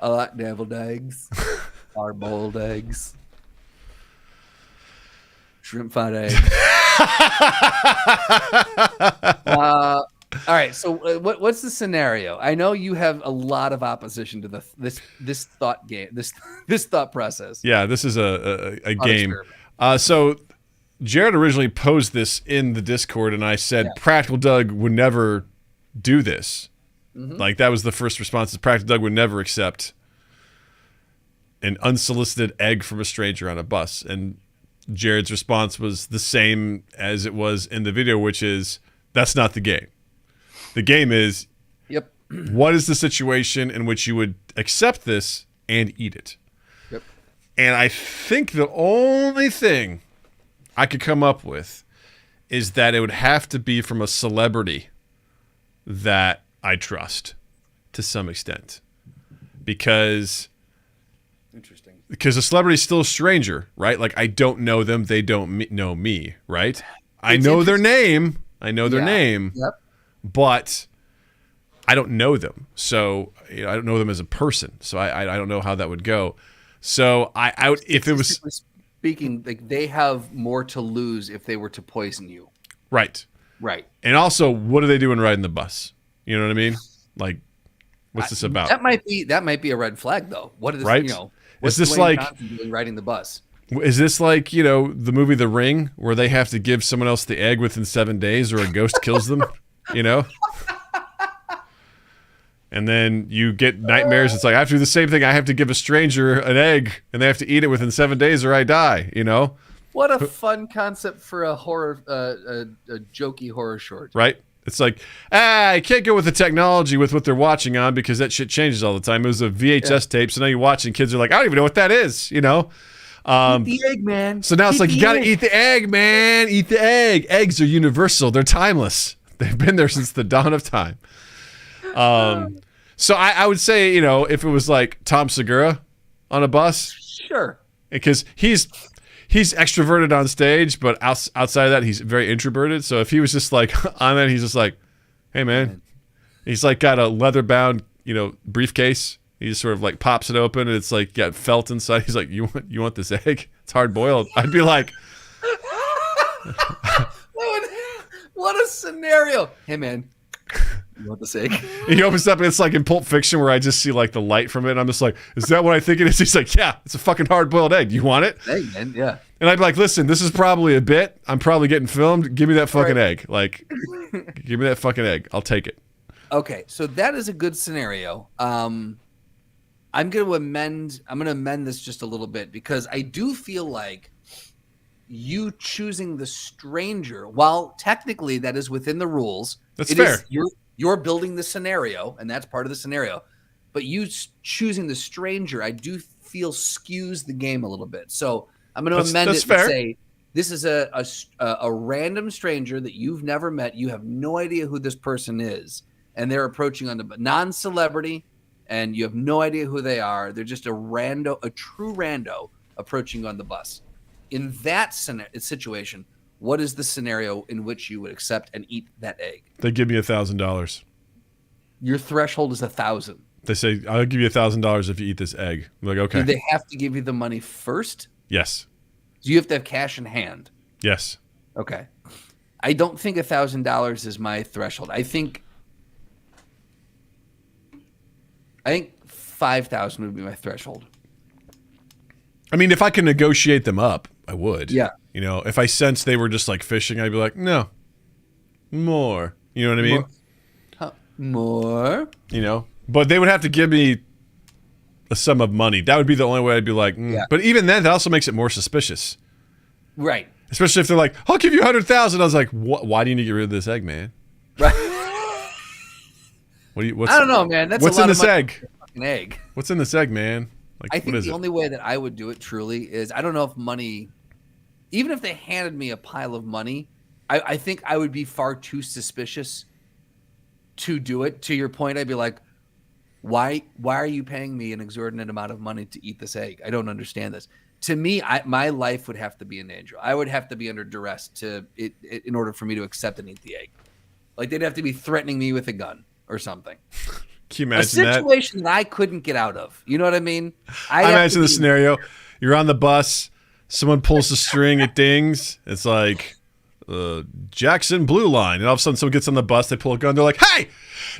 B: I like deviled eggs, hard-boiled eggs, shrimp fried eggs. All right, so what's the scenario? I know you have a lot of opposition to this thought game, this thought process.
A: Yeah, this is a game. So Jared originally posed this in the Discord, and I said Practical Doug would never do this. Like, that was the first response. Is Practical Doug would never accept an unsolicited egg from a stranger on a bus. And Jared's response was the same as it was in the video, which is, that's not the game. The game is, what is the situation in which you would accept this and eat it?
B: Yep.
A: And I think the only thing I could come up with is that it would have to be from a celebrity that I trust to some extent. Because a celebrity is still a stranger, right? Like, I don't know them. They don't know me, right? I know their name. I know their name.
B: Yep.
A: But I don't know them. So, I don't know them as a person. So I don't know how that would go. So I would, if it was
B: speaking, like, they have more to lose if they were to poison you.
A: Right.
B: Right.
A: And also, what are they doing riding the bus? You know what I mean? Like, what's this about?
B: That might be a red flag, though. What is this?
A: Right?
B: You know,
A: Is this
B: Dwayne
A: like
B: Johnson doing riding the bus?
A: Is this like, the movie The Ring, where they have to give someone else the egg within 7 days, or a ghost kills them? And then you get nightmares. It's like, I have to do the same thing. I have to give a stranger an egg, and they have to eat it within 7 days, or I die.
B: What a fun concept for a horror, a jokey horror short.
A: Right? It's like, I can't go with the technology with what they're watching on, because that shit changes all the time. It was a VHS tape, so now you watch and kids are like, I don't even know what that is,
B: Eat the egg, man.
A: So now it's like, you got to eat the egg, man. Eat the egg. Eggs are universal. They're timeless. They've been there since the dawn of time. So I would say, if it was like Tom Segura on a bus.
B: Sure.
A: Because he's extroverted on stage, but outside of that, he's very introverted. So if he was just like on that, he's just like, hey, man. He's like got a leather bound, briefcase. He just sort of like pops it open, and it's like got felt inside. He's like, you want this egg? It's hard boiled. I'd be like,
B: what a scenario. Hey, man. You want this egg?
A: He opens up, and it's like in Pulp Fiction, where I just see like the light from it. And I'm just like, is that what I think it is? He's like, yeah, it's a fucking hard boiled egg. Do you want it?
B: Hey, man, yeah.
A: And I'd be like, listen, this is probably a bit. I'm probably getting filmed. Give me that fucking egg. Like, give me that fucking egg. I'll take it.
B: Okay, so that is a good scenario. I'm going to amend this just a little bit, because I do feel like you choosing the stranger, while technically that is within the rules.
A: That's fair.
B: You're building the scenario, and that's part of the scenario. But you choosing the stranger, I do feel skews the game a little bit. So I'm going to amend it and say this is a random stranger that you've never met. You have no idea who this person is, and they're approaching on the non-celebrity, and you have no idea who they are. They're just a true rando approaching on the bus. In that situation, what is the scenario in which you would accept and eat that egg?
A: They give me $1,000.
B: Your threshold is 1,000.
A: They say, I'll give you $1,000 if you eat this egg. I'm like, okay.
B: Do they have to give you the money first?
A: Yes.
B: Do you have to have cash in hand?
A: Yes.
B: Okay. I don't think $1,000 is my threshold. I think 5,000 would be my threshold.
A: I mean, if I can negotiate them up, I would.
B: Yeah.
A: If I sensed they were just like fishing, I'd be like, no, more. You know what I mean?
B: More.
A: But they would have to give me a sum of money. That would be the only way I'd be like,
B: Yeah.
A: But even then, that also makes it more suspicious.
B: Right.
A: Especially if they're like, I'll give you 100,000. I was like, what? Why do you need to get rid of this egg, man?
B: Right.
A: I
B: don't know, man. That's
A: what's
B: a lot
A: in this
B: of money
A: egg?
B: for a fucking egg.
A: What's in this egg, man? Like,
B: I think the only way that I would do it truly is I don't know if money, even if they handed me a pile of money, I think I would be far too suspicious to do it. To your point, I'd be like, why are you paying me an exorbitant amount of money to eat this egg? I don't understand this. To me, my life would have to be in danger. I would have to be under duress in order for me to accept and eat the egg. Like they'd have to be threatening me with a gun or something.
A: Can you imagine
B: a situation that I couldn't get out of. You know what I mean?
A: I imagine the scenario. You're on the bus. Someone pulls the string. It dings. It's like Jackson Blue Line. And all of a sudden someone gets on the bus. They pull a gun. They're like, hey,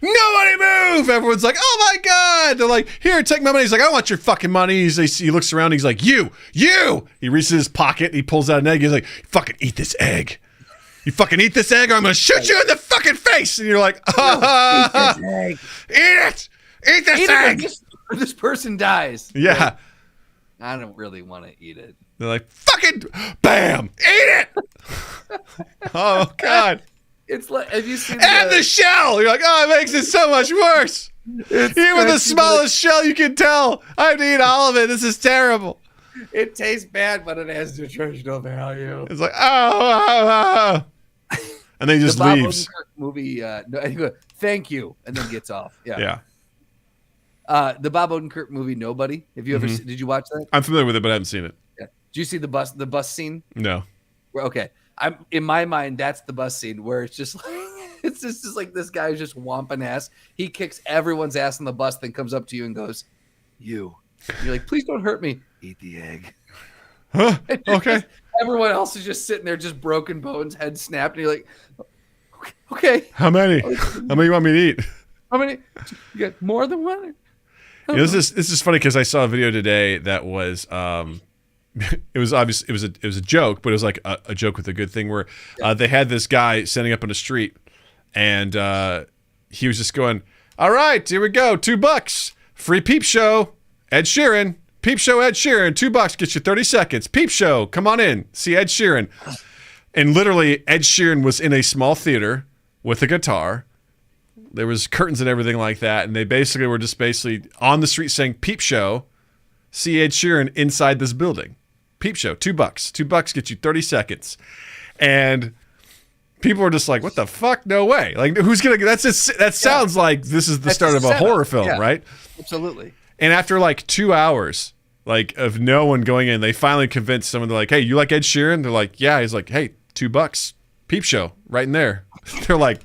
A: nobody move. Everyone's like, oh, my God. They're like, here, take my money. He's like, I don't want your fucking money. He looks around. He's like, you. He reaches his pocket. He pulls out an egg. He's like, fucking eat this egg. You fucking eat this egg or I'm going to shoot you in the fucking face. And you're like,
B: eat this egg.
A: Eat it. Eat this egg.
B: This person dies.
A: Yeah.
B: Like, I don't really want to eat it.
A: They're like, fucking bam. Eat it. Oh, God.
B: It's like, have you seen
A: the shell? You're like, oh, it makes it so much worse. Even the smallest shell, you can tell. I have to eat all of it. This is terrible.
B: It tastes bad, but it has nutritional value.
A: It's like, oh. And then he just leaves.
B: The Bob Odenkirk movie, he goes, thank you, and then gets off. Yeah. The Bob Odenkirk movie, Nobody. Have you ever? Did you watch that?
A: I'm familiar with it, but I haven't seen it.
B: Yeah. Did you see the bus scene?
A: No.
B: Okay. I'm in my mind. That's the bus scene where it's just like it's just like this guy's just whomping ass. He kicks everyone's ass on the bus, then comes up to you and goes, "You." And you're like, please don't hurt me. Eat the egg.
A: Huh? Okay.
B: Everyone else is just sitting there, just broken bones, head snapped, and you're like, okay.
A: How many? How many you want me to eat?
B: How many? You got more than one?
A: This is funny because I saw a video today that was it was obvious it was a joke, but it was like a joke with a good thing where they had this guy standing up on the street and he was just going, all right, here we go, $2, free peep show, Ed Sheeran, peep show Ed Sheeran, $2 gets you 30 seconds, peep show, come on in, see Ed Sheeran. And literally Ed Sheeran was in a small theater with a guitar. There was curtains and everything like that, and they basically were just on the street saying, peep show, see Ed Sheeran inside this building. Peep show, $2. $2 gets you 30 seconds. And people were just like, what the fuck? No way. Like, who's going to, that sounds like this is the start of a horror film, right?
B: Absolutely.
A: And after like 2 hours, like of no one going in, they finally convinced someone, they're like, hey, you like Ed Sheeran? They're like, yeah. He's like, hey, $2, peep show, right in there. They're like,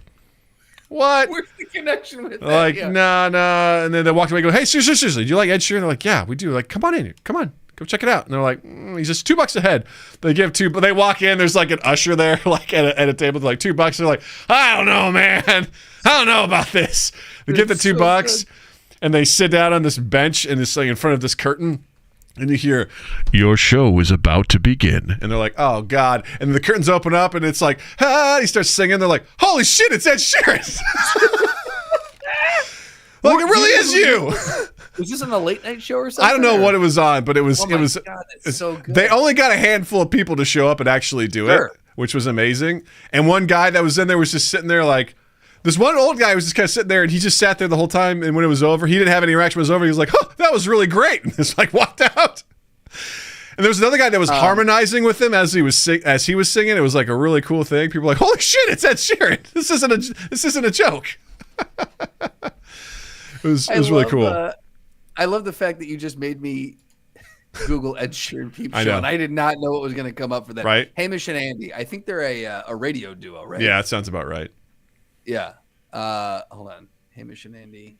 A: what?
B: Where's the connection with that?
A: Like, nah. And then they walked away and go, hey, seriously, do you like Ed Sheeran? They're like, yeah, we do. Like, come on in. Come on. Go check it out. And they're like, he's just $2 a head. They give $2, but they walk in, there's like an usher there, like at a table, they're like $2. They're like, I don't know, man. I don't know about this. They give the $2 and they sit down on this bench and this thing in front of this curtain. And you hear, your show is about to begin. And they're like, oh, God. And the curtains open up, and it's like, he starts singing. They're like, holy shit, it's Ed Sheeran. Like, it really is you.
B: Was this on a late night show or something?
A: I don't know what it was on, but it was.
B: Oh my God, that's so good.
A: They only got a handful of people to show up and actually do it, which was amazing. And one guy that was in there was just sitting there like, this one old guy was just kind of sitting there, and he just sat there the whole time. And when it was over, he didn't have any interaction. When it was over, he was like, "Oh, that was really great," and just like walked out. And there was another guy that was harmonizing with him as he was singing. It was like a really cool thing. People were like, "Holy shit, it's Ed Sheeran! This isn't a joke." It was really cool.
B: I love the fact that you just made me Google Ed Sheeran peep
A: I
B: show,
A: know.
B: and I did not know what was going to come up for that.
A: Right?
B: Hamish and Andy. I think they're a radio duo, right?
A: Yeah, that sounds about right.
B: Yeah. Hold on. Hamish and Andy.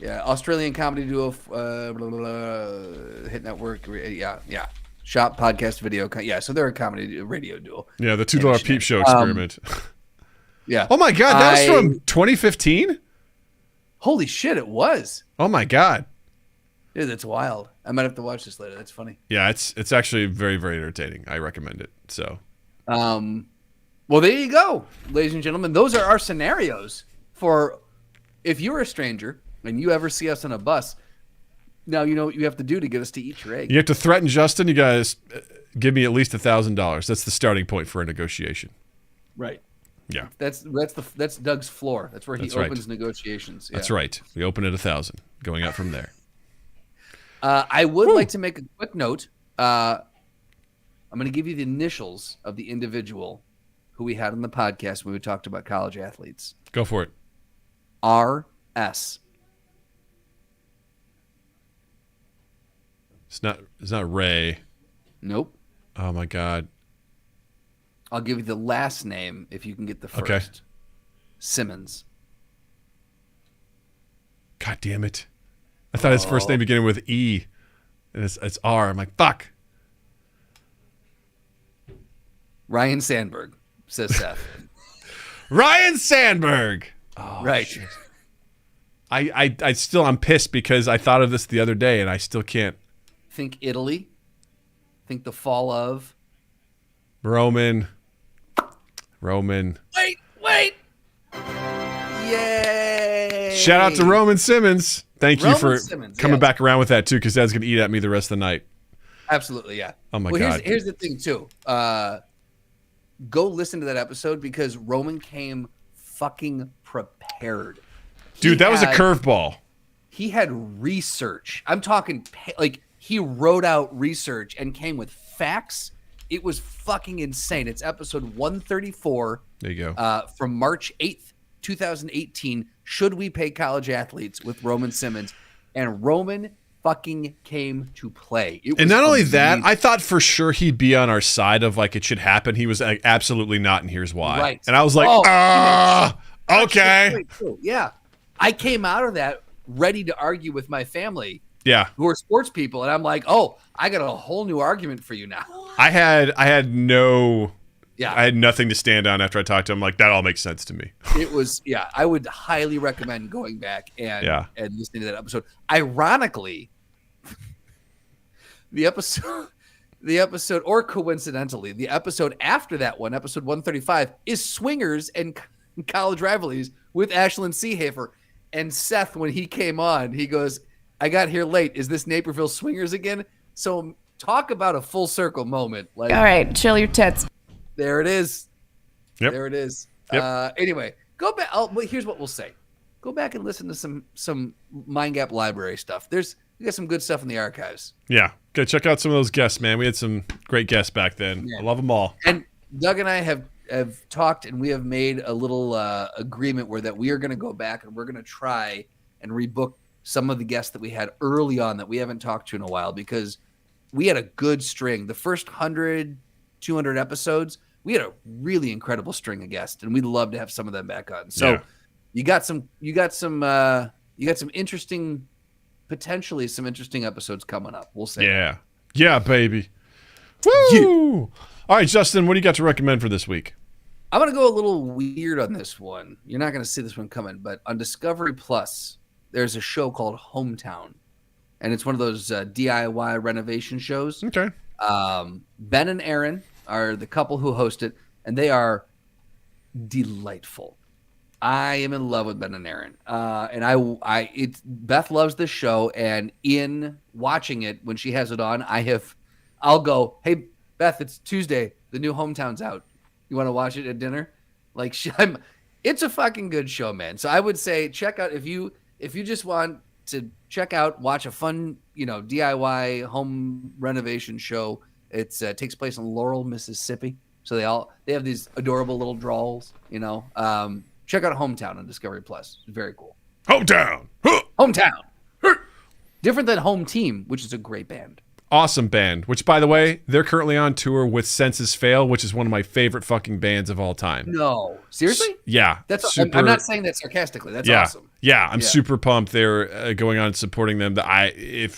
B: Yeah, Australian comedy duo, Hit Network. Yeah. Shop, podcast, video. Yeah, so they're a comedy radio duo.
A: Yeah, the $2 peep show experiment.
B: Yeah.
A: Oh my God, that was from 2015?
B: Holy shit, it was.
A: Oh my God.
B: Dude, that's wild. I might have to watch this later. That's funny.
A: Yeah, it's actually very, very entertaining. I recommend it. So,
B: well, there you go, ladies and gentlemen. Those are our scenarios for if you're a stranger and you ever see us on a bus. Now you know what you have to do to get us to eat your egg.
A: You have to threaten Justin. You guys give me at least $1,000. That's the starting point for a negotiation.
B: Right.
A: Yeah.
B: That's Doug's floor. That's where he opens negotiations. Yeah.
A: That's right. We open at 1,000, going up from there.
B: I would like to make a quick note. I'm going to give you the initials of the individual who we had on the podcast when we talked about college athletes.
A: Go for it.
B: R.S.
A: It's not Ray.
B: Nope.
A: Oh my God.
B: I'll give you the last name if you can get the first.
A: Okay.
B: Simmons.
A: God damn it. I thought his first name began with E. And it's R. I'm like, fuck.
B: Ryan Sandberg, says Seth.
A: Ryan Sandberg. Oh,
B: right.
A: Shit. I'm pissed because I thought of this the other day and I still can't.
B: Think Italy. Think the fall of.
A: Roman.
B: Wait. Yay.
A: Shout out to Roman Simmons. Thank you for
B: Simmons,
A: coming
B: yes.
A: back around with that too, because Dad's going to eat at me the rest of the night.
B: Absolutely, yeah.
A: Oh my God.
B: Here's the thing too. Go listen to that episode because Roman came fucking prepared.
A: Dude, that was a curveball.
B: He had research. I'm talking like he wrote out research and came with facts. It was fucking insane. It's episode 134.
A: There you go.
B: From March 8th, 2018. Should we pay college athletes with Roman Simmons? And Roman fucking came to play.
A: And not only that, I thought for sure he'd be on our side of like it should happen. He was like, absolutely not, and here's why.
B: Right.
A: And I was like, okay.
B: Yeah. I came out of that ready to argue with my family.
A: Yeah.
B: Who are sports people, and I'm like, oh, I got a whole new argument for you now.
A: I had nothing to stand on after I talked to him. Like, that all makes sense to me.
B: It was, I would highly recommend going back and listening to that episode. Ironically, the episode, or coincidentally, the episode after that one, episode 135, is Swingers and College Rivalries with Ashlyn Seehafer. And Seth, when he came on, he goes, I got here late. Is this Naperville Swingers again? So talk about a full circle moment. Like,
F: all right, chill your tits.
B: There it is.
A: Yep.
B: There it is.
A: Yep.
B: Anyway, go back. Here's what we'll say. Go back and listen to some Mind Gap Library stuff. We got some good stuff in the archives.
A: Yeah. Go check out some of those guests, man. We had some great guests back then. Yeah. I love them all.
B: And Doug and I have talked, and we have made a little agreement where that we are going to go back and we're going to try and rebook some of the guests that we had early on that we haven't talked to in a while, because we had a good string. The first 100, 200 episodes, we had a really incredible string of guests, and we'd love to have some of them back on. So you got some interesting, potentially some interesting episodes coming up. We'll say.
A: Yeah, baby. Woo! All right, Justin, what do you got to recommend for this week?
B: I'm going to go a little weird on this one. You're not going to see this one coming, but on Discovery Plus, there's a show called Hometown, and it's one of those DIY renovation shows.
A: Okay.
B: Ben and Aaron are the couple who host it, and they are delightful. I am in love with Ben and Aaron, and Beth loves this show, and in watching it when she has it on, I'll go, hey Beth, it's Tuesday, the new Hometown's out. You want to watch it at dinner? Like, it's a fucking good show, man. So I would say check out if you just want to watch a fun, DIY home renovation show. It takes place in Laurel, Mississippi. So they have these adorable little drawls, Check out Hometown on Discovery Plus. It's very cool.
A: Hometown.
B: Hometown. Different than Home Team, which is a great band.
A: Awesome band, which, by the way, they're currently on tour with Senses Fail, which is one of my favorite fucking bands of all time.
B: No. Seriously?
A: Yeah.
B: I'm not saying that sarcastically. That's awesome.
A: Yeah, I'm super pumped they're going on and supporting them. I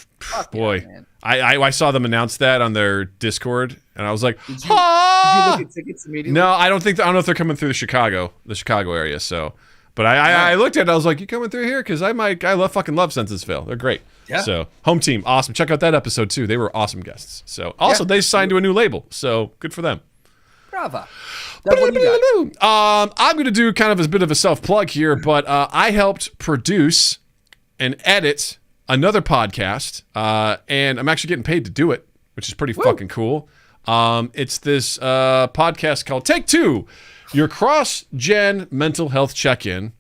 A: saw them announce that on their Discord, and I was like,
B: Did you look at tickets immediately?
A: No, I don't know if they're coming through the Chicago area, so... But I looked at it, I was like, you coming through here? Because I fucking love Senses Fail. They're great. Yeah. So, Home Team, awesome. Check out that episode, too. They were awesome guests. So, also, they signed to a new label. So, good for them.
B: Bravo. What do you got?
A: I'm going to do kind of a bit of a self-plug here, but I helped produce and edit another podcast, and I'm actually getting paid to do it, which is pretty fucking cool. It's this podcast called Take Two, your cross-gen mental health check-in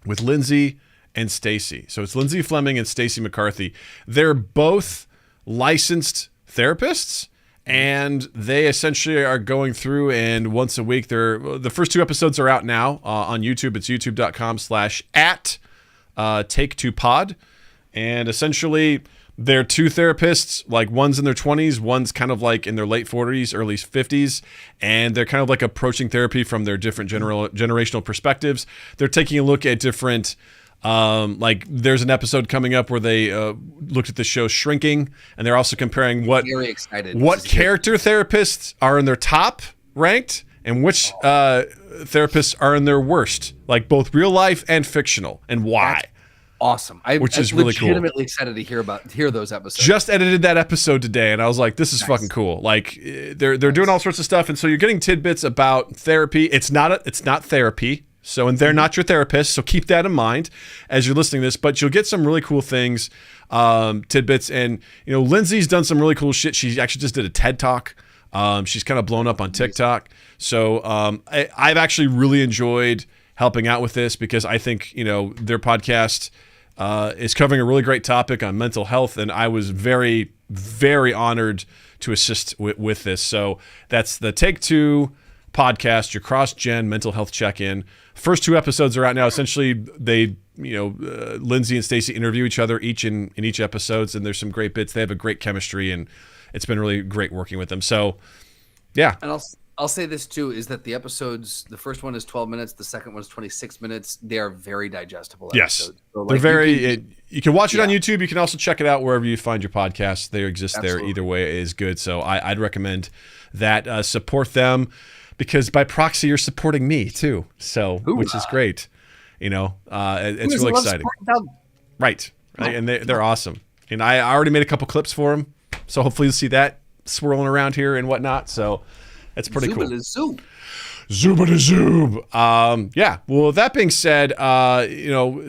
A: with Lindsay and Stacy. So it's Lindsay Fleming and Stacy McCarthy. They're both licensed therapists, and they essentially are going through, and once a week, the first 2 episodes are out now on YouTube. It's youtube.com/@take2pod. And essentially, they're 2 therapists, like one's in their 20s, one's kind of like in their late 40s, early 50s, and they're kind of like approaching therapy from their different generational perspectives. They're taking a look at different, like there's an episode coming up where they looked at the show Shrinking, and they're also comparing what character therapists are in their top ranked and which therapists are in their worst, like both real life and fictional, and why.
B: That's awesome.
A: Which is really cool.
B: Legitimately excited to hear those episodes.
A: Just edited that episode today, and I was like, "This is fucking cool." Like they're doing all sorts of stuff, and so you're getting tidbits about therapy. It's not therapy, so and they're not your therapist. So keep that in mind as you're listening to this. But you'll get some really cool things, tidbits, and Lindsay's done some really cool shit. She actually just did a TED Talk. She's kind of blown up on TikTok. So I've actually really enjoyed helping out with this because I think their podcast is covering a really great topic on mental health, and I was very, very honored to assist with this. So that's the Take Two podcast, your cross-gen mental health check-in. First 2 episodes are out now. Essentially, they, Lindsay and Stacy interview each other each in each episodes, and there's some great bits. They have a great chemistry, and it's been really great working with them. So, yeah.
B: And I'll say this too, is that the episodes, the first one is 12 minutes, the second one is 26 minutes. They are very digestible episodes.
A: Yes. So, they're very, you can watch it on YouTube. You can also check it out wherever you find your podcasts. They exist there. Either way is good. So I'd recommend that. Support them because by proxy, you're supporting me too. So, which is great. It's really exciting. Right. And they're awesome. And I already made a couple clips for them. So hopefully you'll see that swirling around here and whatnot. So it's pretty cool. Zoobity-zoob. Yeah. Well, that being said,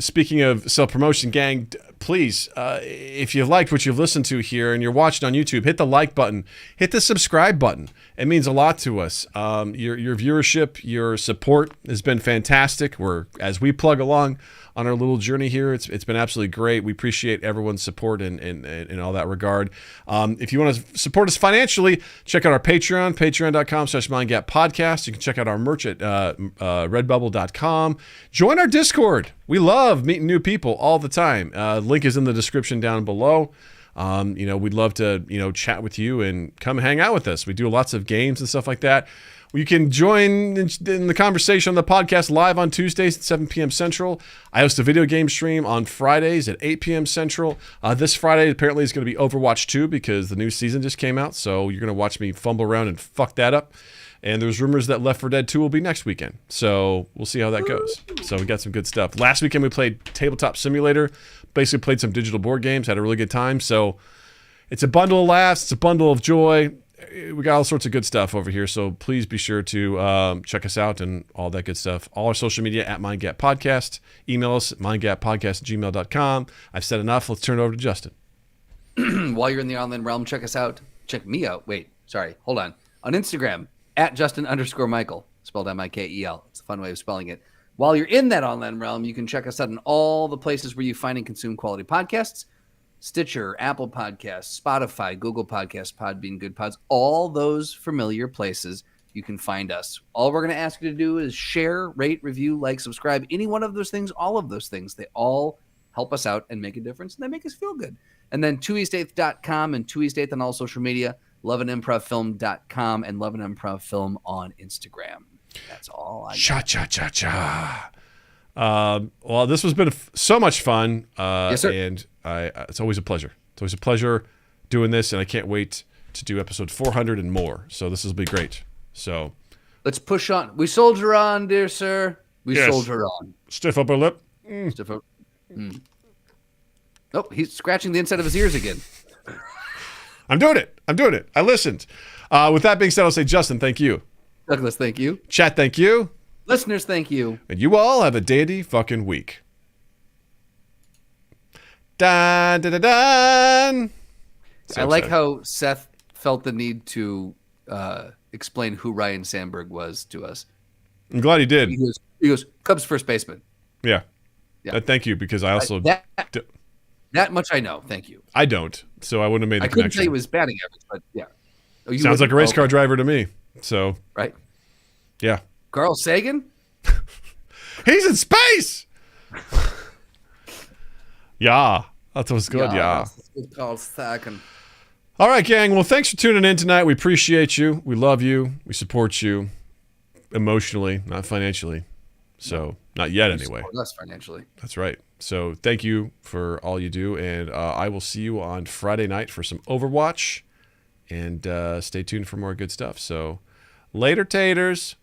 A: speaking of self-promotion, gang, please, if you've liked what you've listened to here and you're watching on YouTube, hit the like button, hit the subscribe button. It means a lot to us. Your viewership, your support has been fantastic. As we plug along on our little journey here, it's been absolutely great. We appreciate everyone's support in all that regard. If you want to support us financially, check out our Patreon, patreon.com/mindgappodcast. You can check out our merch at redbubble.com. Join our Discord. We love meeting new people all the time. Link is in the description down below. We'd love to, chat with you and come hang out with us. We do lots of games and stuff like that. You can join in the conversation on the podcast live on Tuesdays at 7 p.m. Central. I host a video game stream on Fridays at 8 p.m. Central. This Friday apparently is going to be Overwatch 2 because the new season just came out. So you're going to watch me fumble around and fuck that up. And there's rumors that Left 4 Dead 2 will be next weekend. So we'll see how that goes. So we got some good stuff. Last weekend we played Tabletop Simulator. Basically played some digital board games. Had a really good time. So it's a bundle of laughs. It's a bundle of joy. We got all sorts of good stuff over here. So please be sure to check us out and all that good stuff. All our social media at MindGap Podcast. Email us at mindgappodcast@gmail.com. I've said enough. Let's turn it over to Justin.
B: While you're in the online realm, check us out. Check me out. Wait, sorry. Hold on. On Instagram, at Justin_Michael, spelled M-I-K-E-L. It's a fun way of spelling it. While you're in that online realm, you can check us out in all the places where you find and consume quality podcasts. Stitcher, Apple Podcasts, Spotify, Google Podcasts, Podbean, Good Pods, all those familiar places you can find us. All we're going to ask you to do is share, rate, review, like, subscribe, any one of those things, all of those things. They all help us out and make a difference, and they make us feel good. And then 2east8th.com and 2east8th on all social media, loveandimprovfilm.com and loveandimprovfilm on Instagram. That's all I got.
A: Cha-cha-cha-cha. Well, this has been so much fun.
B: Yes, sir.
A: And it's always a pleasure. It's always a pleasure doing this, and I can't wait to do episode 400 and more. So this will be great. So
B: let's push on. We soldier on, dear sir. We soldier on.
A: Stiff upper lip.
B: Stiff up. Oh, he's scratching the inside of his ears again.
A: I'm doing it. I listened. With that being said, I'll say, Justin, thank you.
B: Douglas, thank you.
A: Chat, thank you.
B: Listeners, thank you.
A: And you all have a dandy fucking week. Dun, dun, dun, dun. So
B: I like
A: excited.
B: how Seth felt the need to explain who Ryan Sandberg was to us.
A: I'm glad he did.
B: He goes, Cubs first baseman.
A: Yeah.
B: Yeah.
A: Thank you, because I also
B: That much I know. Thank you.
A: I don't, so I wouldn't have made the
B: I couldn't
A: connection.
B: tell you his batting average, but yeah. Oh, you
A: Sounds like
B: wouldn't?
A: a race
B: Okay.
A: car driver to me. So
B: Right.
A: yeah,
B: Carl Sagan?
A: he's in space. Yeah, that was good. Yeah.
B: Carl Sagan.
A: All right, gang. Well, thanks for tuning in tonight. We appreciate you. We love you. We support you emotionally, not financially. So not yet, anyway.
B: Less financially.
A: That's right. So thank you for all you do, and I will see you on Friday night for some Overwatch, and stay tuned for more good stuff. So later, taters.